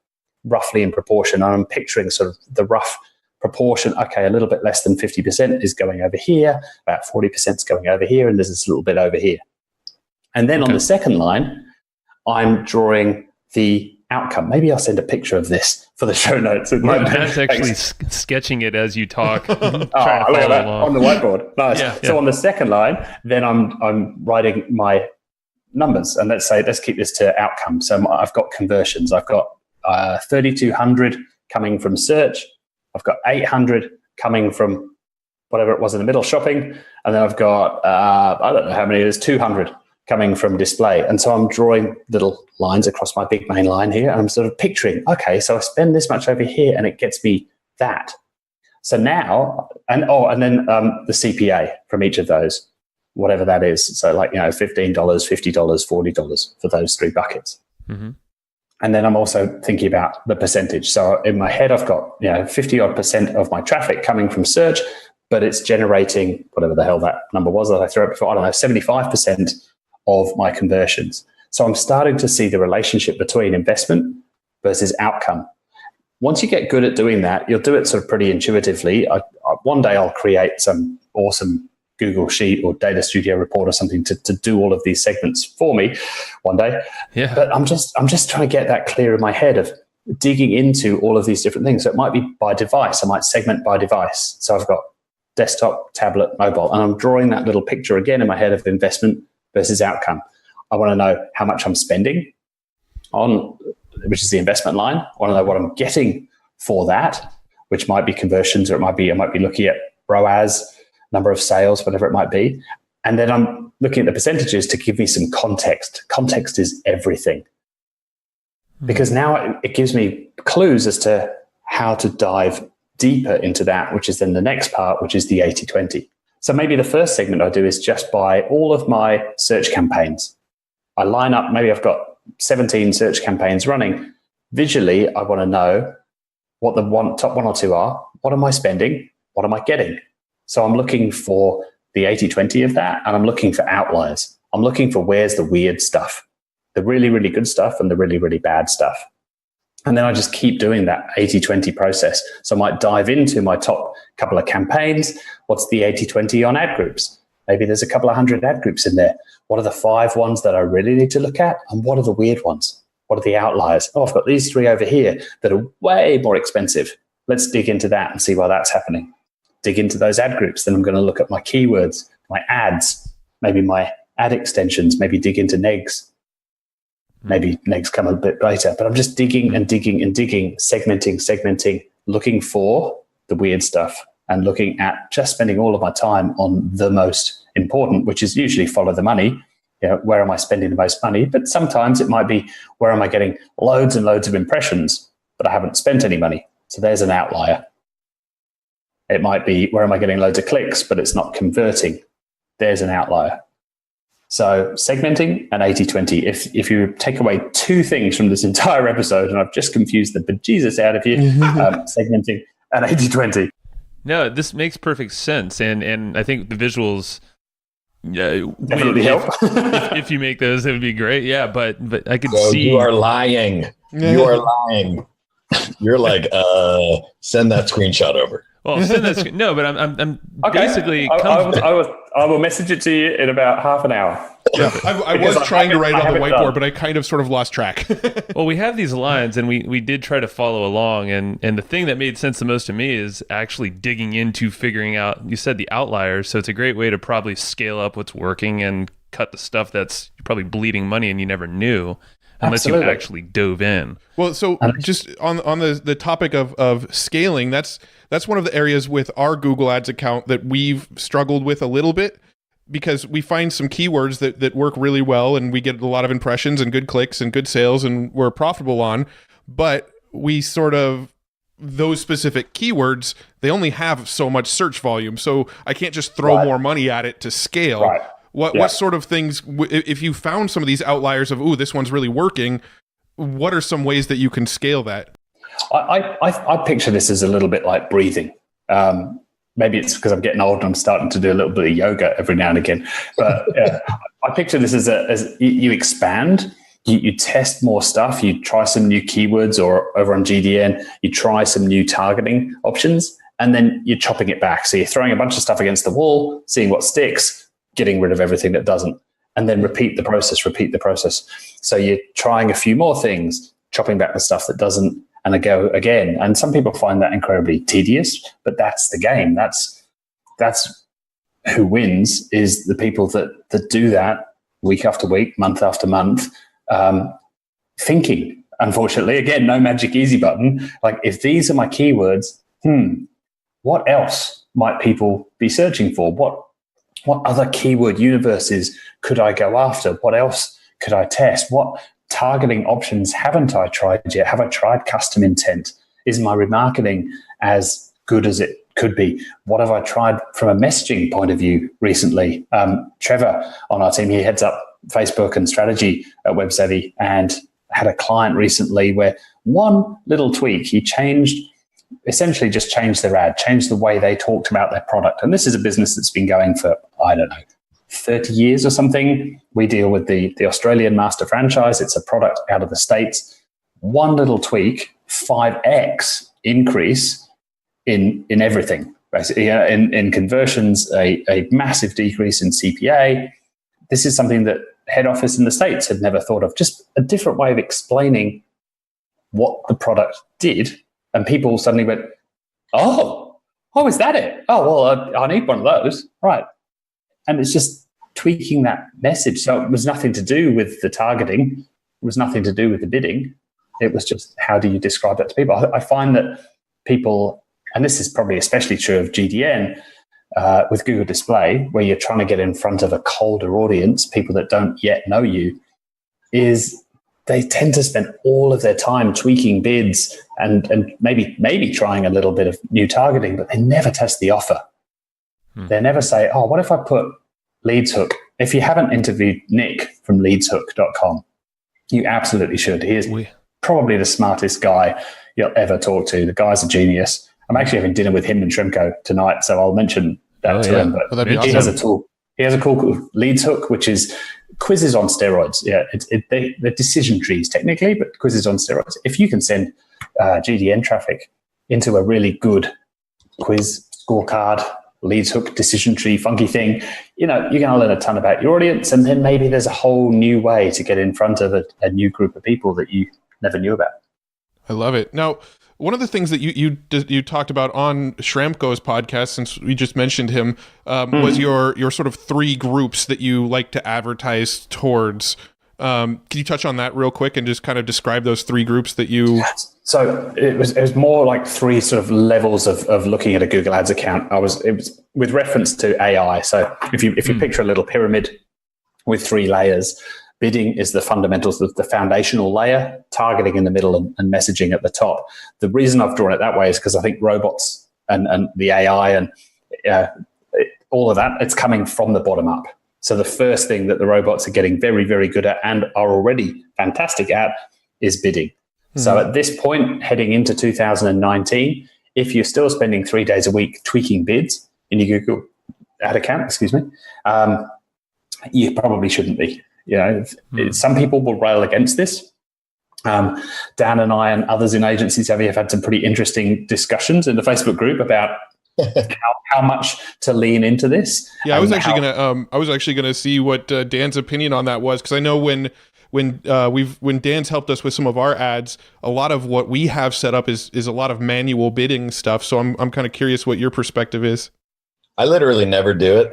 roughly in proportion. And I'm picturing sort of the rough proportion. Okay, a little bit less than 50% is going over here, about 40% is going over here, and there's this little bit over here. And then on the second line, I'm drawing the outcome. Maybe I'll send a picture of this for the show notes. That's actually sketching it as you talk. Look at that on the whiteboard. Nice. Yeah. So on the second line, then I'm writing my numbers, and let's keep this to outcome. So I've got conversions. I've got 3,200 coming from search. I've got 800 coming from whatever it was in the middle, shopping, and then I've got I don't know how many it is, 200 coming from display. And so I'm drawing little lines across my big main line here, and I'm sort of picturing, okay, so I spend this much over here and it gets me that. So now, and then the CPA from each of those, whatever that is. So like, $15, $50, $40 for those three buckets. Mm-hmm. And then I'm also thinking about the percentage. So in my head, I've got 50% of my traffic coming from search, but it's generating whatever the hell that number was that I threw out before. I don't know, 75% of my conversions. So I'm starting to see the relationship between investment versus outcome. Once you get good at doing that, you'll do it sort of pretty intuitively. One day I'll create some awesome Google Sheet or Data Studio report or something to do all of these segments for me one day. Yeah. But I'm just trying to get that clear in my head of digging into all of these different things. So it might be by device. I might segment by device. So I've got desktop, tablet, mobile, and I'm drawing that little picture again in my head of investment versus outcome. I want to know how much I'm spending on, which is the investment line. I want to know what I'm getting for that, which might be conversions, or I might be looking at ROAS, number of sales, whatever it might be. And then I'm looking at the percentages to give me some context. Context is everything. Because now it gives me clues as to how to dive deeper into that, which is then the next part, which is the 80-20. So maybe the first segment I do is just by all of my search campaigns. I line up, maybe I've got 17 search campaigns running. Visually, I want to know what the top one or two are. What am I spending? What am I getting? So I'm looking for the 80-20 of that, and I'm looking for outliers. I'm looking for where's the weird stuff, the really, really good stuff and the really, really bad stuff. And then I just keep doing that 80-20 process. So I might dive into my top couple of campaigns. What's the 80-20 on ad groups? Maybe there's a couple of hundred ad groups in there. What are the 5 ones that I really need to look at? And what are the weird ones? What are the outliers? Oh, I've got these 3 over here that are way more expensive. Let's dig into that and see why that's happening. Dig into those ad groups. Then I'm going to look at my keywords, my ads, maybe my ad extensions, maybe dig into negs. Maybe negs come a bit later, but I'm just digging and digging and digging, segmenting, looking for the weird stuff and looking at just spending all of my time on the most important, which is usually follow the money. You know, where am I spending the most money? But sometimes it might be, where am I getting loads and loads of impressions, but I haven't spent any money? So there's an outlier. It might be, where am I getting loads of clicks, but it's not converting? There's an outlier. So segmenting and 80-20. If you take away 2 things from this entire episode, and I've just confused the bejesus out of you, segmenting and 80-20. No, this makes perfect sense. And I think the visuals definitely help. if you make those, it would be great. Yeah, but I could see. You are lying. You are lying. You're like, send that screenshot over. Well, send that no, but I'm okay. basically. I will message it to you in about half an hour. Yeah, I was trying to write it on the whiteboard, but I kind of sort of lost track. Well, we have these lines, and we did try to follow along, and the thing that made sense the most to me is actually digging into figuring out. You said the outliers, so it's a great way to probably scale up what's working and cut the stuff that's probably bleeding money and you never knew. Unless you actually dove in. Well, so just on the topic of scaling, that's one of the areas with our Google Ads account that we've struggled with a little bit, because we find some keywords that work really well and we get a lot of impressions and good clicks and good sales and we're profitable on, but we sort of, those specific keywords, they only have so much search volume. So I can't just throw more money at it to scale. Right. What sort of things, if you found some of these outliers of, this one's really working, what are some ways that you can scale that? I picture this as a little bit like breathing. Maybe it's because I'm getting old and I'm starting to do a little bit of yoga every now and again. But I picture this as you expand, you test more stuff, you try some new keywords, or over on GDN, you try some new targeting options, and then you're chopping it back. So you're throwing a bunch of stuff against the wall, seeing what sticks, getting rid of everything that doesn't, and then repeat the process. So you're trying a few more things, chopping back the stuff that doesn't, and I go again. And some people find that incredibly tedious, but that's the game. That's who wins, is the people that do that week after week, month after month, thinking. Unfortunately, again, no magic easy button. Like, if these are my keywords, what else might people be searching for? What other keyword universes could I go after? What else could I test? What targeting options haven't I tried yet? Have I tried custom intent? Is my remarketing as good as it could be? What have I tried from a messaging point of view recently? Trevor on our team, he heads up Facebook and strategy at WebSavvy, and had a client recently where one little tweak, he essentially just changed their ad, changed the way they talked about their product. And this is a business that's been going for, 30 years or something. We deal with the Australian master franchise. It's a product out of the States. One little tweak, 5x increase in everything, basically, in conversions, a massive decrease in CPA. This is something that head office in the States had never thought of, just a different way of explaining what the product did. And people suddenly went, is that it? Oh, well, I need one of those. Right. And it's just tweaking that message. So it was nothing to do with the targeting. It was nothing to do with the bidding. It was just, how do you describe that to people? I find that people, and this is probably especially true of GDN, with Google Display, where you're trying to get in front of a colder audience, people that don't yet know you, is they tend to spend all of their time tweaking bids and maybe trying a little bit of new targeting, but they never test the offer. They never say, what if I put leads hook? If you haven't interviewed Nick from leadshook.com, You absolutely should. He is probably the smartest guy you'll ever talk to. The guy's a genius. I'm actually having dinner with him and Shrimko tonight, so I'll mention that to him. But that'd be he has awesome. a tool. He has a cool leads hook, which is quizzes on steroids. Yeah, they're decision trees technically, but quizzes on steroids. If you can send GDN traffic into a really good quiz scorecard, leads hook, decision tree, funky thing, you're going to learn a ton about your audience, and then maybe there's a whole new way to get in front of a new group of people that you never knew about. I love it. Now, one of the things that you talked about on Shramko's podcast, since we just mentioned him, was your sort of 3 groups that you like to advertise towards. Can you touch on that real quick and just kind of describe those 3 groups that you... So it was more like 3 sort of levels of looking at a Google Ads account. It was with reference to AI. So if you picture a little pyramid with 3 layers, bidding is the fundamentals, the foundational layer, targeting in the middle, and messaging at the top. The reason I've drawn it that way is because I think robots and the AI and all of that, it's coming from the bottom up. So the first thing that the robots are getting very, very good at and are already fantastic at is bidding. So at this point, heading into 2019, if you're still spending 3 days a week tweaking bids in your Google ad account, you probably shouldn't be. Some people will rail against this. Dan and I and others in agencies have had some pretty interesting discussions in the Facebook group about how much to lean into this. Yeah, I was actually gonna see what Dan's opinion on that was, because I know when Dan's helped us with some of our ads, a lot of what we have set up is a lot of manual bidding stuff. So I'm kind of curious what your perspective is. I literally never do it.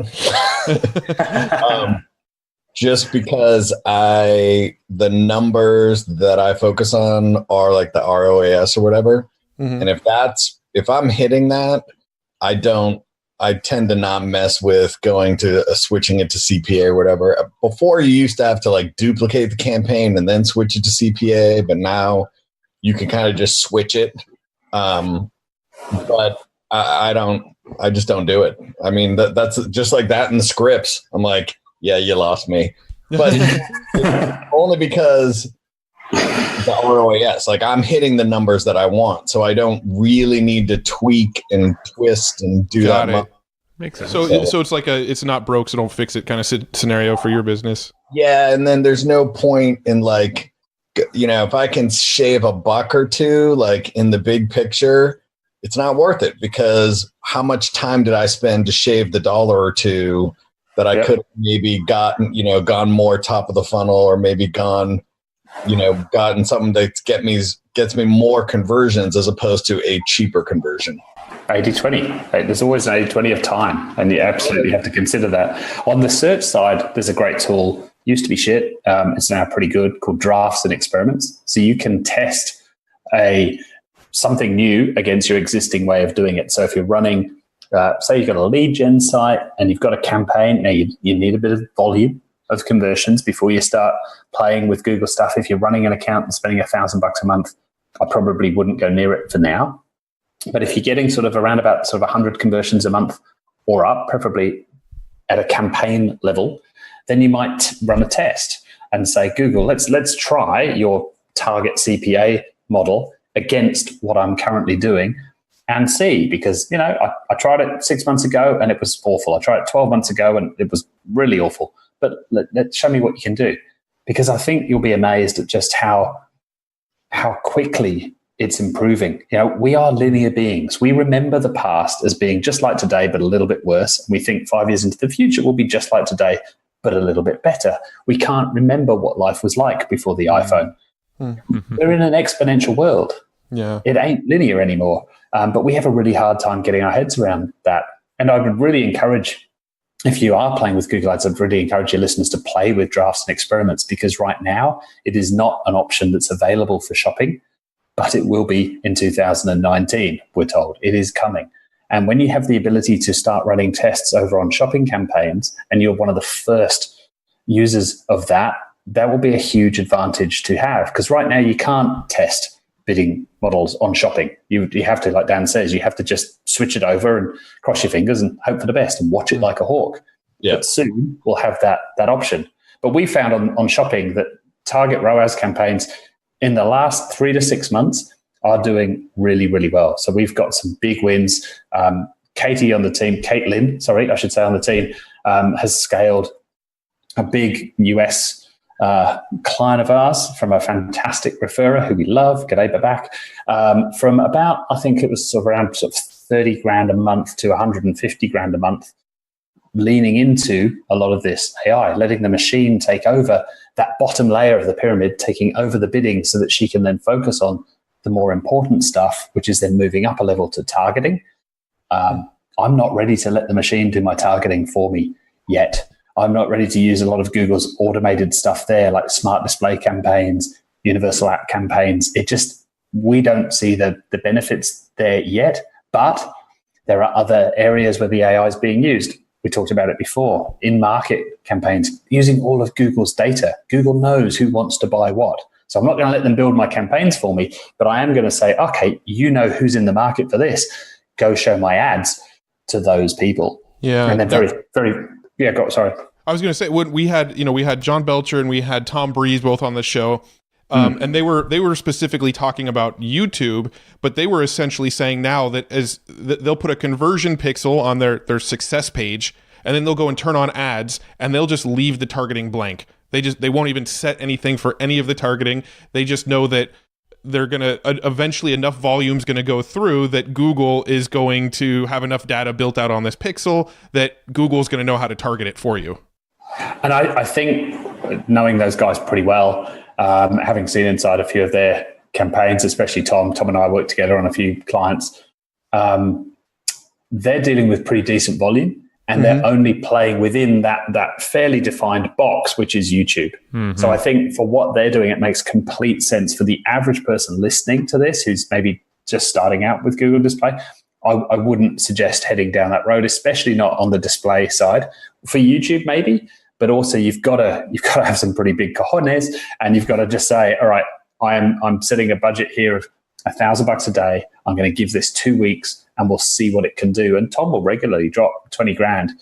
Just because the numbers that I focus on are like the ROAS or whatever. And if I'm hitting that, I tend to not mess with going to switching it to CPA or whatever. Before, you used to have to like duplicate the campaign and then switch it to CPA, but now you can kind of just switch it. But I just don't do it. I mean, that's just like that in the scripts. I'm like, yeah, you lost me. But only because the ROAS, like I'm hitting the numbers that I want. So I don't really need to tweak and twist and do that much. Makes sense. So it's like it's not broke, so don't fix it kind of scenario for your business. Yeah. And then there's no point in like, if I can shave $1 or $2, like in the big picture, it's not worth it, because how much time did I spend to shave the $1 or $2 that I could have maybe gotten, gone more top of the funnel, or maybe gotten something that gets me more conversions as opposed to a cheaper conversion. 80-20. There's always an 80-20 of time, and you absolutely have to consider that. On the search side, there's a great tool, used to be shit, it's now pretty good, called Drafts and Experiments. So you can test something new against your existing way of doing it. So if you're running, say you've got a lead gen site and you've got a campaign, now you need a bit of volume of conversions before you start playing with Google stuff. If you're running an account and spending $1,000 a month, I probably wouldn't go near it for now. But if you're getting sort of around about sort of 100 conversions a month or up, preferably at a campaign level, then you might run a test and say, Google, let's try your target CPA model against what I'm currently doing and see, because, I tried it 6 months ago and it was awful. I tried it 12 months ago and it was really awful. But show me what you can do, because I think you'll be amazed at just how quickly it's improving. We are linear beings. We remember the past as being just like today, but a little bit worse. And we think 5 years into the future will be just like today, but a little bit better. We can't remember what life was like before the iPhone. We're in an exponential world. Yeah, it ain't linear anymore. But we have a really hard time getting our heads around that. And I would really encourage, if you are playing with Google Ads, I'd really encourage your listeners to play with Drafts and Experiments, because right now it is not an option that's available for shopping, but it will be in 2019, we're told. It is coming. And when you have the ability to start running tests over on shopping campaigns, and you're one of the first users of that, that will be a huge advantage to have, because right now you can't test bidding models on shopping. You have to, like Dan says, you have to just switch it over and cross your fingers and hope for the best and watch it like a hawk. Yeah. But soon we'll have that option. But we found on shopping that target ROAS campaigns in the last 3 to 6 months are doing really, really well. So we've got some big wins. Caitlin, I should say, on the team, has scaled a big US client of ours from a fantastic referrer who we love, G'day Babak, from about, I think it was around 30 grand a month to 150 grand a month, leaning into a lot of this AI, letting the machine take over that bottom layer of the pyramid, taking over the bidding so that she can then focus on the more important stuff, which is then moving up a level to targeting. I'm not ready to let the machine do my targeting for me yet. I'm not ready to use a lot of Google's automated stuff there, like smart display campaigns, universal app campaigns. We don't see the benefits there yet, but there are other areas where the AI is being used. We talked about it before, in-market campaigns, using all of Google's data. Google knows who wants to buy what. So I'm not going to let them build my campaigns for me, but I am going to say, okay, you know who's in the market for this. Go show my ads to those people. Yeah. And then sorry. I was going to say, when we had John Belcher and we had Tom Breeze both on the show, and they were specifically talking about YouTube, but they were essentially saying now that they'll put a conversion pixel on their success page, and then they'll go and turn on ads, and they'll just leave the targeting blank. They won't even set anything for any of the targeting. They just know that they're going to eventually enough volume's going to go through that Google is going to have enough data built out on this pixel that Google's going to know how to target it for you. And I think, knowing those guys pretty well, having seen inside a few of their campaigns, especially Tom and I worked together on a few clients, they're dealing with pretty decent volume, and they're only playing within that fairly defined box, which is YouTube. So I think for what they're doing, it makes complete sense for the average person listening to this who's maybe just starting out with Google Display. I wouldn't suggest heading down that road, especially not on the display side. For YouTube, maybe, but also you've got to have some pretty big cojones, and you've got to just say, all right, I'm setting a budget here of $1,000 a day. I'm going to give this 2 weeks, and we'll see what it can do. And Tom will regularly drop 20 grand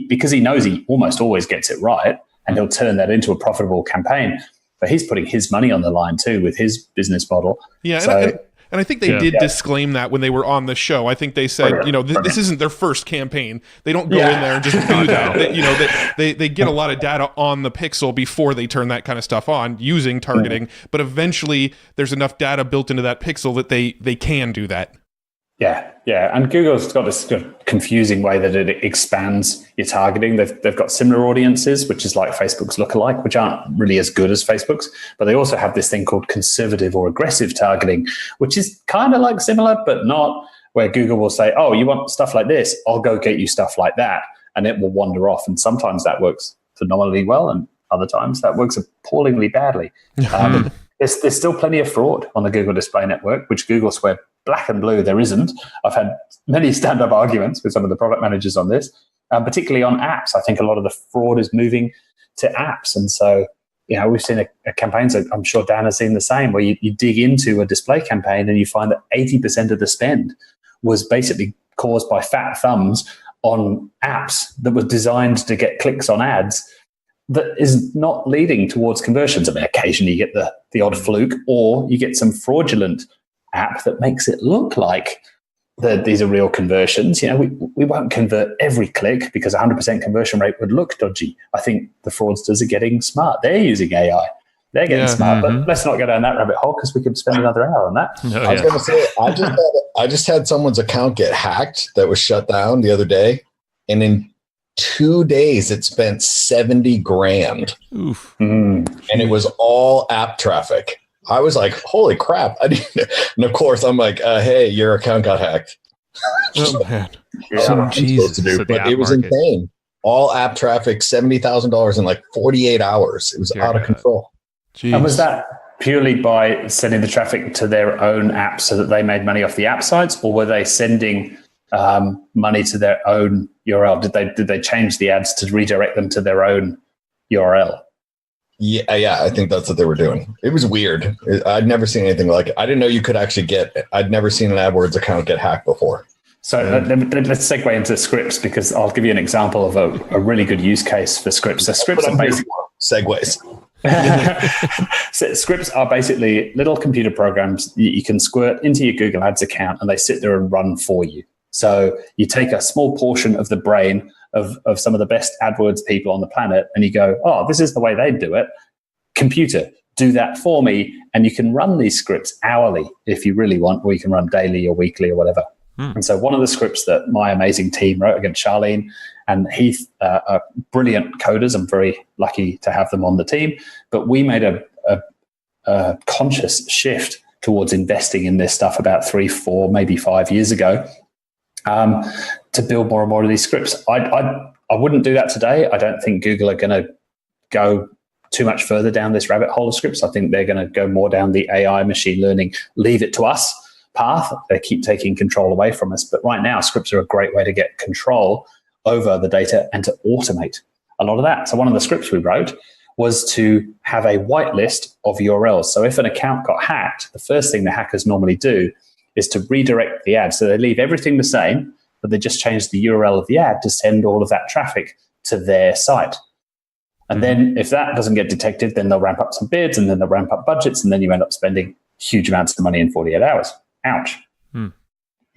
because he knows he almost always gets it right, and he'll turn that into a profitable campaign. But he's putting his money on the line too with his business model. Yeah. And I think they did disclaim that when they were on the show. I think they said, this isn't their first campaign. They don't go in there and just do that. They get a lot of data on the pixel before they turn that kind of stuff on using targeting. But eventually there's enough data built into that pixel that they can do that. Yeah. And Google's got this confusing way that it expands your targeting. They've got similar audiences, which is like Facebook's lookalike, which aren't really as good as Facebook's. But they also have this thing called conservative or aggressive targeting, which is kind of like similar, but not, where Google will say, oh, you want stuff like this? I'll go get you stuff like that. And it will wander off. And sometimes that works phenomenally well, and other times that works appallingly badly. There's still plenty of fraud on the Google Display Network, which Google swear black and blue there isn't. I've had many stand-up arguments with some of the product managers on this, particularly on apps. I think a lot of the fraud is moving to apps. And so, we've seen a campaign, so I'm sure Dan has seen the same, where you dig into a display campaign and you find that 80% of the spend was basically caused by fat thumbs on apps that were designed to get clicks on ads, that is not leading towards conversions. I mean, occasionally you get the odd fluke, or you get some fraudulent app that makes it look like these are real conversions. We won't convert every click because 100% conversion rate would look dodgy. I think the fraudsters are getting smart. They're using AI. They're getting smart. But let's not go down that rabbit hole because we could spend another hour on that. I was going to say, I just had someone's account get hacked that was shut down the other day, and in 2 days it spent 70 grand. Oof. And it was all app traffic. I was like, holy crap. And of course I'm like, hey, your account got hacked. Oh man. But it was insane. All app traffic, $70,000 in like 48 hours. It was out of control. Jeez. And was that purely by sending the traffic to their own apps so that they made money off the app sites, or were they sending money to their own URL? Did they change the ads to redirect them to their own URL? Yeah, I think that's what they were doing. It was weird. I'd never seen anything like it. I didn't know you could actually I'd never seen an AdWords account get hacked before. So let's segue into scripts, because I'll give you an example of a really good use case for scripts. So scripts are basically segues. So scripts are basically little computer programs you can squirt into your Google Ads account, and they sit there and run for you. So you take a small portion of the brain of some of the best AdWords people on the planet, and you go, oh, this is the way they do it. Computer, do that for me. And you can run these scripts hourly if you really want, or you can run daily or weekly or whatever. And so one of the scripts that my amazing team wrote, again, Charlene and Heath, are brilliant coders. I'm very lucky to have them on the team. But we made a conscious shift towards investing in this stuff about 3, 4, maybe 5 years ago, to build more and more of these scripts. I wouldn't do that today. I don't think Google are going to go too much further down this rabbit hole of scripts. I think they're going to go more down the AI, machine learning, leave it to us path. They keep taking control away from us. But right now, scripts are a great way to get control over the data and to automate a lot of that. So one of the scripts we wrote was to have a whitelist of URLs. So if an account got hacked, the first thing the hackers normally do is to redirect the ad. So they leave everything the same, but they just change the URL of the ad to send all of that traffic to their site. And then if that doesn't get detected, then they'll ramp up some bids, and then they'll ramp up budgets, and then you end up spending huge amounts of money in 48 hours. Ouch.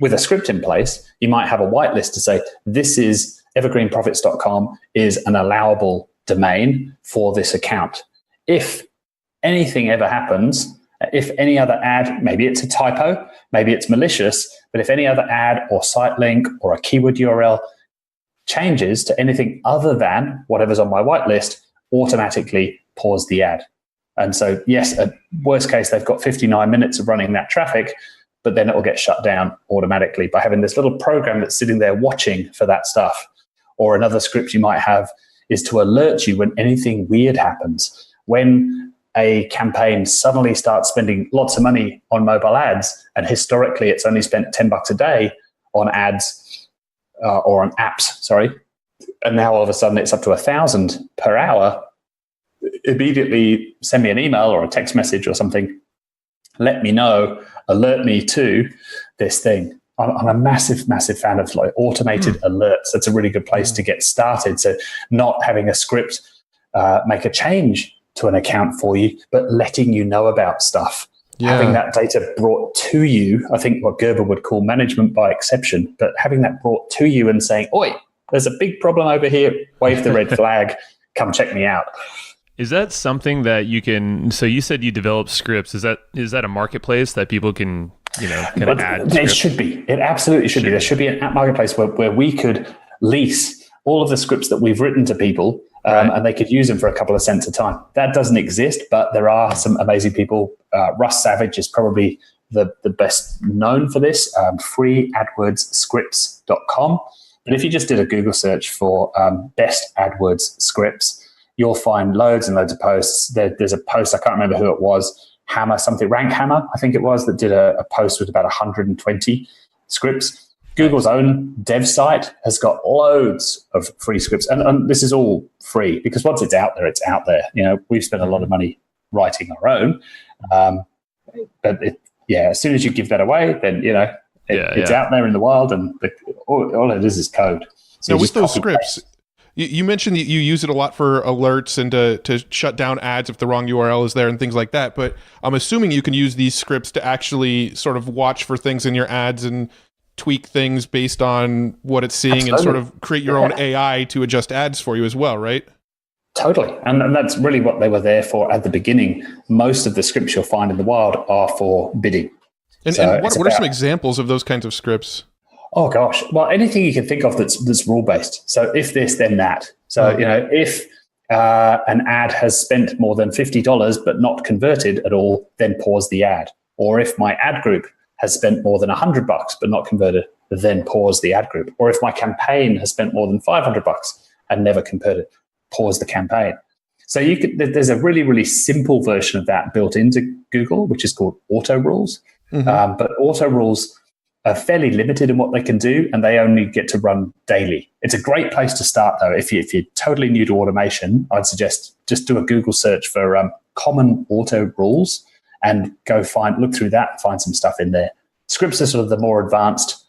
With a script in place, you might have a whitelist to say, this is evergreenprofits.com is an allowable domain for this account. If anything ever happens, if any other ad, maybe it's a typo, maybe it's malicious, but if any other ad or site link or a keyword URL changes to anything other than whatever's on my whitelist, automatically pause the ad. And so, yes, at worst case, they've got 59 minutes of running that traffic, but then it will get shut down automatically by having this little program that's sitting there watching for that stuff. Or another script you might have is to alert you when anything weird happens. When a campaign suddenly starts spending lots of money on mobile ads, and historically it's only spent $10 a day on ads, or on apps, and now all of a sudden it's up to 1,000 per hour, immediately send me an email or a text message or something. Let me know, alert me to this thing. I'm a massive, massive fan of like automated alerts. That's a really good place to get started. So not having a script make a change to an account for you, but letting you know about stuff. Yeah. Having that data brought to you, I think what Gerber would call management by exception, but having that brought to you and saying, oi, there's a big problem over here, wave the red flag, come check me out. Is that something that you can, so you said you develop scripts, is that a marketplace that people can, kind of add? It should be. It absolutely should be. There should be an app marketplace where we could lease all of the scripts that we've written to people, and they could use them for a couple of cents a time. That doesn't exist, but there are some amazing people. Russ Savage is probably the best known for this, freeadwordsscripts.com. But if you just did a Google search for best AdWords scripts, you'll find loads and loads of posts. There's a post, I can't remember who it was, Rank Hammer, I think it was, that did a post with about 120 scripts. Google's own dev site has got loads of free scripts. And this is all free because once it's out there, it's out there. We've spent a lot of money writing our own. But as soon as you give that away, then, it's out there in the wild, and all it is code. So with those scripts, you mentioned that you use it a lot for alerts and to shut down ads if the wrong URL is there and things like that. But I'm assuming you can use these scripts to actually sort of watch for things in your ads and tweak things based on what it's seeing. Absolutely. And sort of create your own AI to adjust ads for you as well, right? Totally. And that's really what they were there for at the beginning. Most of the scripts you'll find in the wild are for bidding. And what are some examples of those kinds of scripts? Oh, gosh. Well, anything you can think of that's rule-based. So if this, then that. So, if an ad has spent more than $50 but not converted at all, then pause the ad. Or if my ad group has spent more than $100 but not converted, then pause the ad group. Or if my campaign has spent more than $500 and never converted, pause the campaign. So there's a really, really simple version of that built into Google, which is called auto rules. Mm-hmm. But auto rules are fairly limited in what they can do, and they only get to run daily. It's a great place to start, though. If you're totally new to automation, I'd suggest just do a Google search for common auto rules and go look through that and find some stuff in there. Scripts are sort of the more advanced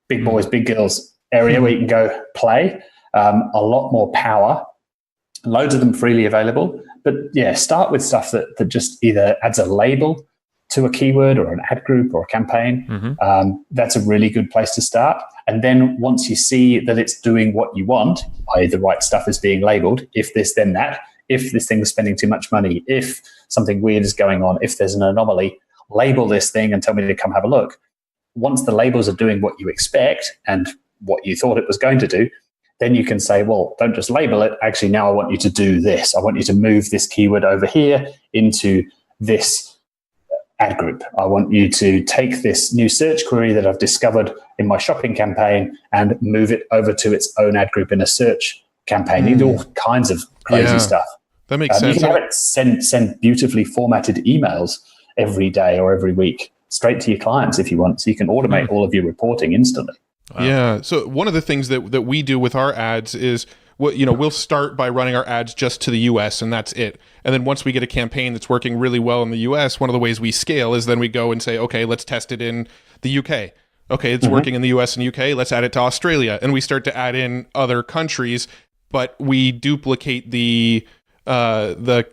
big boys, big girls area where you can go play. A lot more power Loads of them freely available. But yeah, start with stuff that just either adds a label to a keyword or an ad group or a campaign. That's a really good place to start. And then once you see that it's doing what you want, i.e. the right stuff is being labeled, if this, then that, if this thing is spending too much money, if something weird is going on, if there's an anomaly, label this thing and tell me to come have a look. Once the labels are doing what you expect and what you thought it was going to do, then you can say, well, don't just label it. Actually, now I want you to do this. I want you to move this keyword over here into this ad group. I want you to take this new search query that I've discovered in my shopping campaign and move it over to its own ad group in a search campaign. You do all kinds of crazy stuff. That makes sense. You can have it send beautifully formatted emails every day or every week straight to your clients if you want. So you can automate all of your reporting instantly. Wow. Yeah. So one of the things that we do with our ads is we'll start by running our ads just to the US and that's it. And then once we get a campaign that's working really well in the US, one of the ways we scale is then we go and say, okay, let's test it in the UK. Okay, it's working in the US and UK. Let's add it to Australia. And we start to add in other countries, but we duplicate the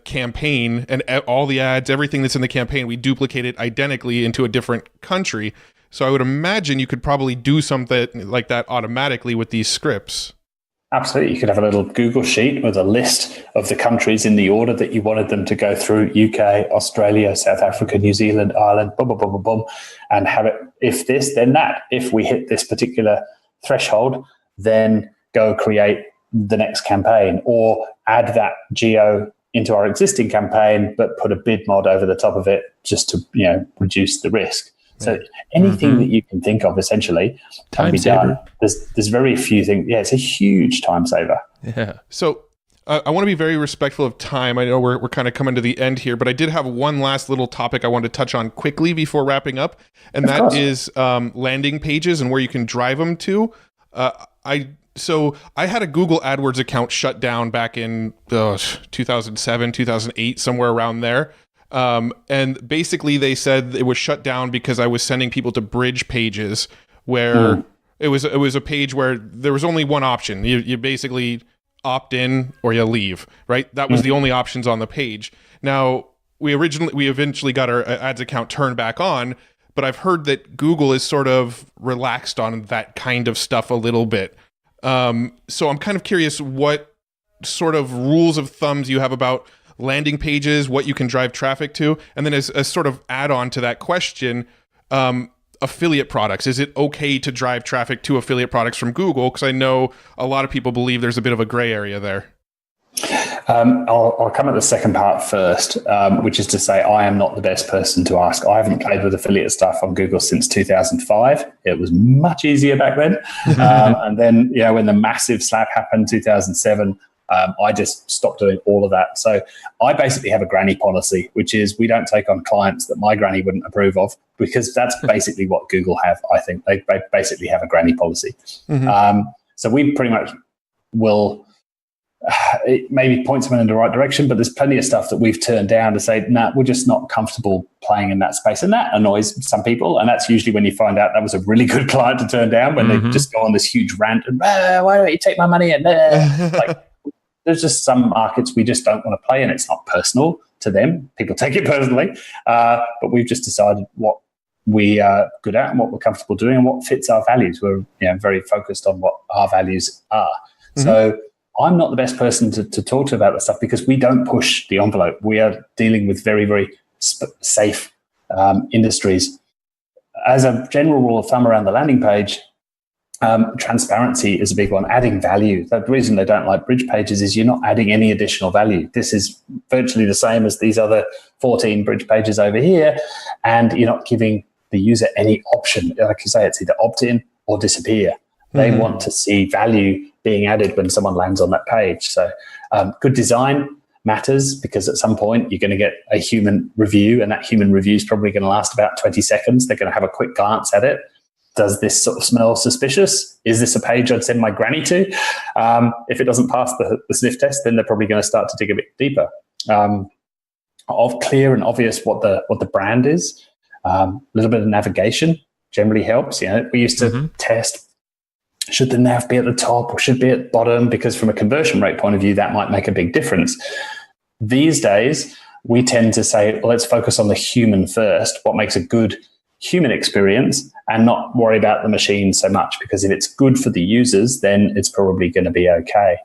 campaign and all the ads, everything that's in the campaign, we duplicate it identically into a different country. So I would imagine you could probably do something like that automatically with these scripts. Absolutely. You could have a little Google sheet with a list of the countries in the order that you wanted them to go through: UK, Australia, South Africa, New Zealand, Ireland, boom, boom, boom, boom, boom, and have it, if this, then that. If we hit this particular threshold, then go create the next campaign, or add that geo into our existing campaign, but put a bid mod over the top of it just to reduce the risk. So anything that you can think of essentially can be done. There's very few things. Yeah, it's a huge time saver. Yeah. So I want to be very respectful of time. I know we're kind of coming to the end here, but I did have one last little topic I wanted to touch on quickly before wrapping up, and that is landing pages and where you can drive them to. So I had a Google AdWords account shut down back in 2007, 2008, somewhere around there. And basically they said it was shut down because I was sending people to bridge pages where it was a page where there was only one option. You basically opt in or you leave, right? That was the only options on the page. Now, we eventually got our ads account turned back on, but I've heard that Google is sort of relaxed on that kind of stuff a little bit. So I'm kind of curious what sort of rules of thumbs you have about landing pages, what you can drive traffic to, and then as a sort of add-on to that question, affiliate products. Is it okay to drive traffic to affiliate products from Google? Because I know a lot of people believe there's a bit of a gray area there. I'll come at the second part first, which is to say I am not the best person to ask. I haven't played with affiliate stuff on Google since 2005. It was much easier back then. And then, when the massive slap happened, 2007, I just stopped doing all of that. So I basically have a granny policy, which is we don't take on clients that my granny wouldn't approve of, because that's basically what Google have, I think. They basically have a granny policy. So we pretty much will it maybe point someone in the right direction, but there's plenty of stuff that we've turned down to say, nah, we're just not comfortable playing in that space. And that annoys some people. And that's usually when you find out that was a really good client to turn down, when they just go on this huge rant and, why don't you take my money? And there's just some markets we just don't want to play in. It's not personal to them. People take it personally. But we've just decided what we are good at and what we're comfortable doing and what fits our values. We're very focused on what our values are. So I'm not the best person to talk to about that stuff, because we don't push the envelope. We are dealing with very, very safe industries. As a general rule of thumb around the landing page, transparency is a big one. Adding value. The reason they don't like bridge pages is you're not adding any additional value. This is virtually the same as these other 14 bridge pages over here, and you're not giving the user any option. Like you say, it's either opt-in or disappear. They want to see value being added when someone lands on that page. So good design matters, because at some point you're going to get a human review, and that human review is probably going to last about 20 seconds. They're going to have a quick glance at it. Does this sort of smell suspicious? Is this a page I'd send my granny to? If it doesn't pass the sniff test, then they're probably going to start to dig a bit deeper. Of clear and obvious what the brand is. A little bit of navigation generally helps. We used to test Should the nav be at the top or should it be at the bottom? Because from a conversion rate point of view, that might make a big difference. These days, we tend to say, well, let's focus on the human first, what makes a good human experience, and not worry about the machine so much, because if it's good for the users, then it's probably going to be okay.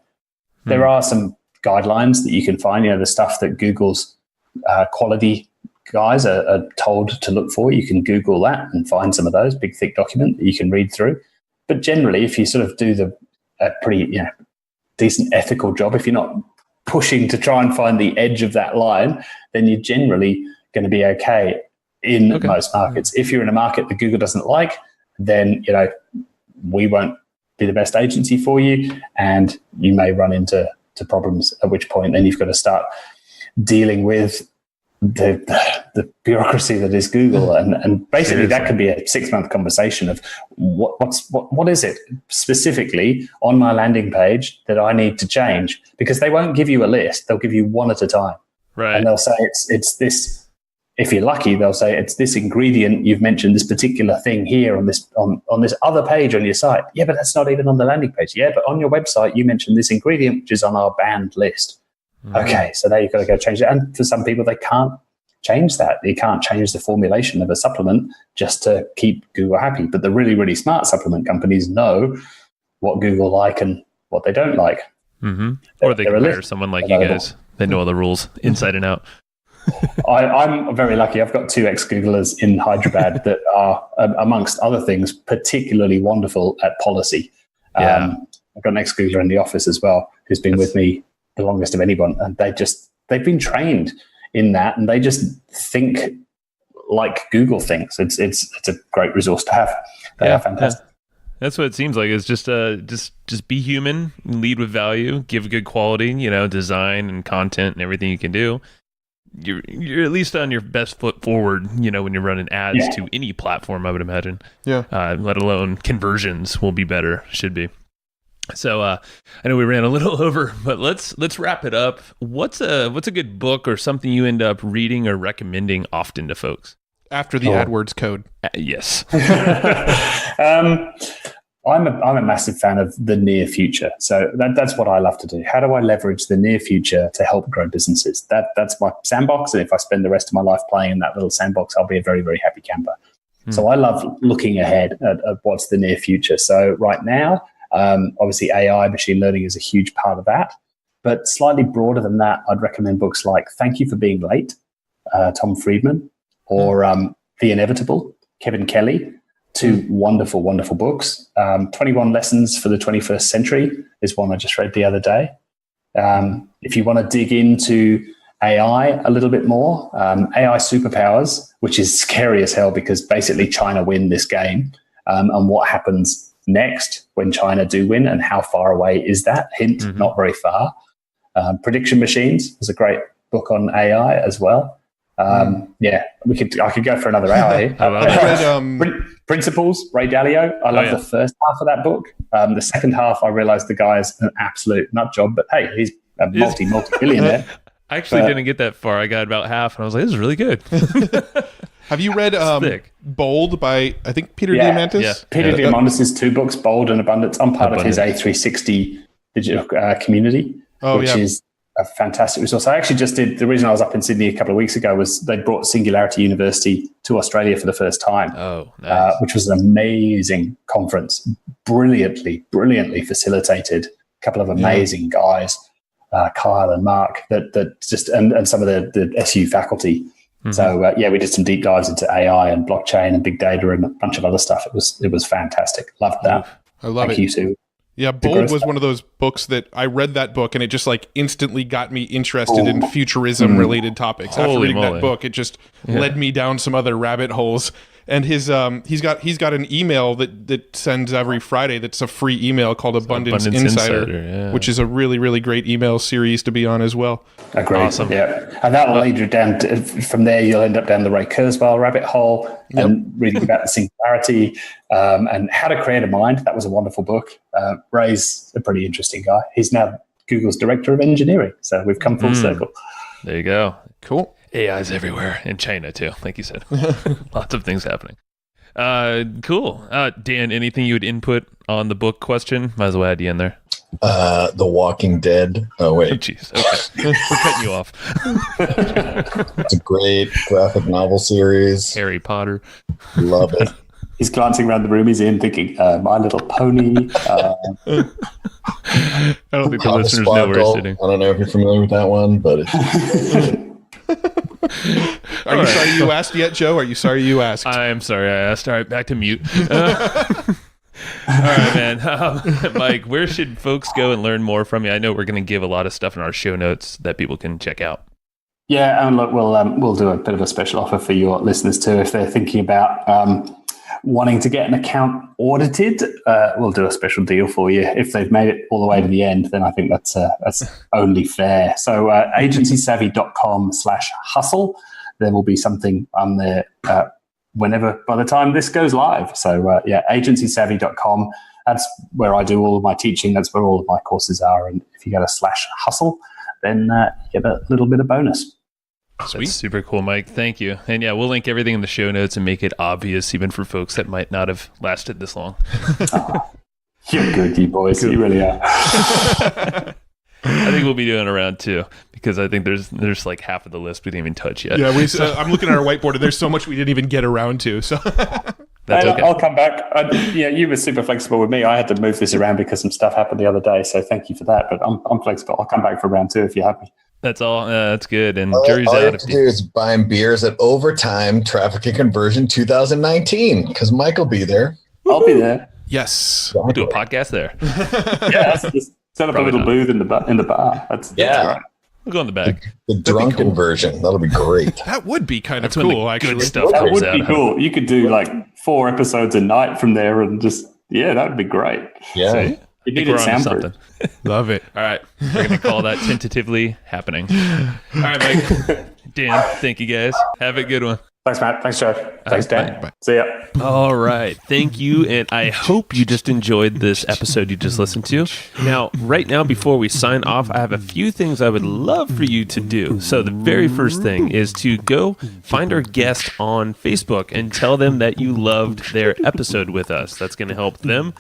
There are some guidelines that you can find, the stuff that Google's quality guys are told to look for. You can Google that and find some of those, big thick document that you can read through. But generally, if you sort of do a pretty decent ethical job, if you're not pushing to try and find the edge of that line, then you're generally going to be okay in most markets. If you're in a market that Google doesn't like, then we won't be the best agency for you, and you may run into problems, at which point then you've got to start dealing with the bureaucracy that is Google, and basically that could be a 6-month conversation of what is it specifically on my landing page that I need to change, because they won't give you a list, they'll give you one at a time, right? And they'll say it's this. If you're lucky, they'll say it's this ingredient. You've mentioned this particular thing here on this other page on your site. Yeah, but that's not even on the landing page. Yeah, but on your website you mentioned this ingredient, which is on our banned list. Okay, so now you've got to go change it. And for some people, they can't change that. You can't change the formulation of a supplement just to keep Google happy. But the really, really smart supplement companies know what Google like and what they don't like. Or they can hire someone like you guys. They know all the rules inside and out. I'm very lucky. I've got 2 ex-Googlers in Hyderabad that are, amongst other things, particularly wonderful at policy. I've got an ex-Googler in the office as well who's been with me the longest of anyone, and they've been trained in that, and they just think like Google thinks. It's a great resource to have. They are fantastic. That's what it seems like. Is just be human, lead with value, give good quality, design and content and everything you can do. You're at least on your best foot forward, when you're running ads to any platform, I would imagine. Yeah. Let alone conversions will be better, should be. So I know we ran a little over, but let's wrap it up. What's a good book or something you end up reading or recommending often to folks? After the AdWords code. Yes. I'm a massive fan of the near future. So that's what I love to do. How do I leverage the near future to help grow businesses? That's my sandbox. And if I spend the rest of my life playing in that little sandbox, I'll be a very, very happy camper. So I love looking ahead at what's the near future. So right now, obviously AI, machine learning is a huge part of that. But slightly broader than that, I'd recommend books like Thank You for Being Late, Tom Friedman, or The Inevitable, Kevin Kelly. 2 wonderful, wonderful books. 21 Lessons for the 21st Century is one I just read the other day. If you want to dig into AI a little bit more, AI Superpowers, which is scary as hell because basically China win this game, and what happens next when China do win and how far away is that? Hint, not very far. Prediction Machines is a great book on AI as well. I could go for another hour here. Principles, Ray Dalio. I love the first half of that book. The second half, I realized the guy is an absolute nut job, but hey, he's a multi-billionaire. I actually didn't get that far. I got about half, and I was like, this is really good. Have you read Bold by, I think, Peter Diamandis? Yeah. Peter Diamandis' 2 books, Bold and Abundance. I'm part of his A360 digital community, which is a fantastic resource. I actually just did, the reason I was up in Sydney a couple of weeks ago was they brought Singularity University to Australia for the first time, which was an amazing conference, brilliantly facilitated. A couple of amazing guys, Kyle and Mark, that just, and some of the SU faculty. So we did some deep dives into AI and blockchain and big data and a bunch of other stuff. It was fantastic. Loved that. I love Thank you too. Yeah, Bold was one of those books that I read that book and it just like instantly got me interested in futurism related topics. After reading that book, it just led me down some other rabbit holes. And his he's got an email that sends every Friday that's a free email called Abundance Insider, which is a really, really great email series to be on as well. Great. Awesome. Yeah. And that will lead you down from there, you'll end up down the Ray Kurzweil rabbit hole and reading about the singularity and how to create a mind. That was a wonderful book. Ray's a pretty interesting guy. He's now Google's director of engineering. So we've come full circle. There you go. Cool. AI's everywhere in China too, like you said. Lots of things happening. Cool. Dan, anything you would input on the book question? Might as well add you in there. The Walking Dead. Oh, Oh, wait. jeez. Okay. We're cutting you off. It's a great graphic novel series. Harry Potter. Love it. He's glancing around the room. He's in thinking, My Little Pony. I don't think the listeners know where he's Sparkle. sitting. I don't know if you're familiar with that one, but it's Are you sorry you asked yet, Joe? Are you sorry you asked? I'm sorry I asked. All right, back to mute. All right, man. Mike, where should folks go and learn more from you? I know we're going to give a lot of stuff in our show notes that people can check out. Yeah, and look, we'll do a bit of a special offer for your listeners too. If they're thinking about wanting to get an account audited, we'll do a special deal for you. If they've made it all the way to the end, then I think that's only fair. So agencysavvy.com/hustle. There will be something on there by the time this goes live. So agencysavvy.com. That's where I do all of my teaching. That's where all of my courses are. And if you go to /hustle, then you get a little bit of bonus. Sweet. That's super cool, Mike. Thank you. And yeah, we'll link everything in the show notes and make it obvious even for folks that might not have lasted this long. You're good, you boys. Cool. You really are. I think we'll be doing around 2 because I think there's like half of the list we didn't even touch yet. Yeah, I'm looking at our whiteboard and there's so much we didn't even get around to. So that's okay. I'll come back. You were super flexible with me. I had to move this around because some stuff happened the other day. So thank you for that. But I'm flexible. I'll come back for round 2 if you're happy. That's all. That's good. And jury's all out. you have to do is buy beers at Overtime Traffic and Conversion 2019 because Mike will be there. I'll be there. yes, We'll do a podcast there. Yeah, just set up Probably a little booth in the bar. That's all right. We'll go in the back. The drunken version. That'll be great. that would be kind of That's when the cool. good Actually, stuff That comes would out. be cool. You could do like 4 episodes a night from there and just, that would be great. Yeah. See? You I think need we're it onto soundproof. something. love it. All right. We're going to call that tentatively happening. All right, Mike. Dan, thank you guys. Have a good one. Thanks, Matt. Thanks, Joe. Thanks, Dan. Bye. See ya. All right. Thank you. And I hope you just enjoyed this episode you just listened to. Now, right now, before we sign off, I have a few things I would love for you to do. So the very first thing is to go find our guest on Facebook and tell them that you loved their episode with us. That's going to help them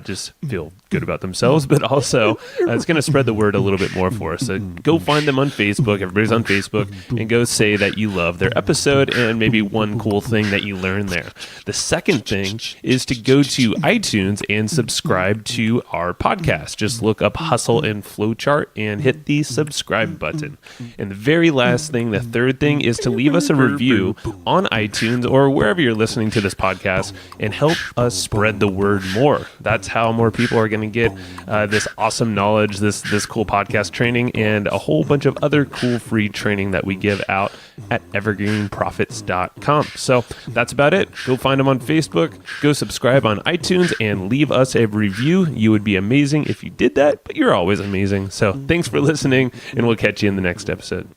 just feel good about themselves, but also it's going to spread the word a little bit more for us. So go find them on Facebook. Everybody's on Facebook, and go say that you love their episode and maybe one cool thing that you learned there. The second thing is to go to iTunes and subscribe to our podcast. Just look up Hustle and Flowchart and hit the subscribe button. And the very last thing, the third thing, is to leave us a review on iTunes or wherever you're listening to this podcast and help us spread the word more. That's how more people are going to get this awesome knowledge, this cool podcast training, and a whole bunch of other cool free training that we give out at evergreenprofits.com. So that's about it. Go find them on Facebook, go subscribe on iTunes, and leave us a review. You would be amazing if you did that, but you're always amazing. So thanks for listening, and we'll catch you in the next episode.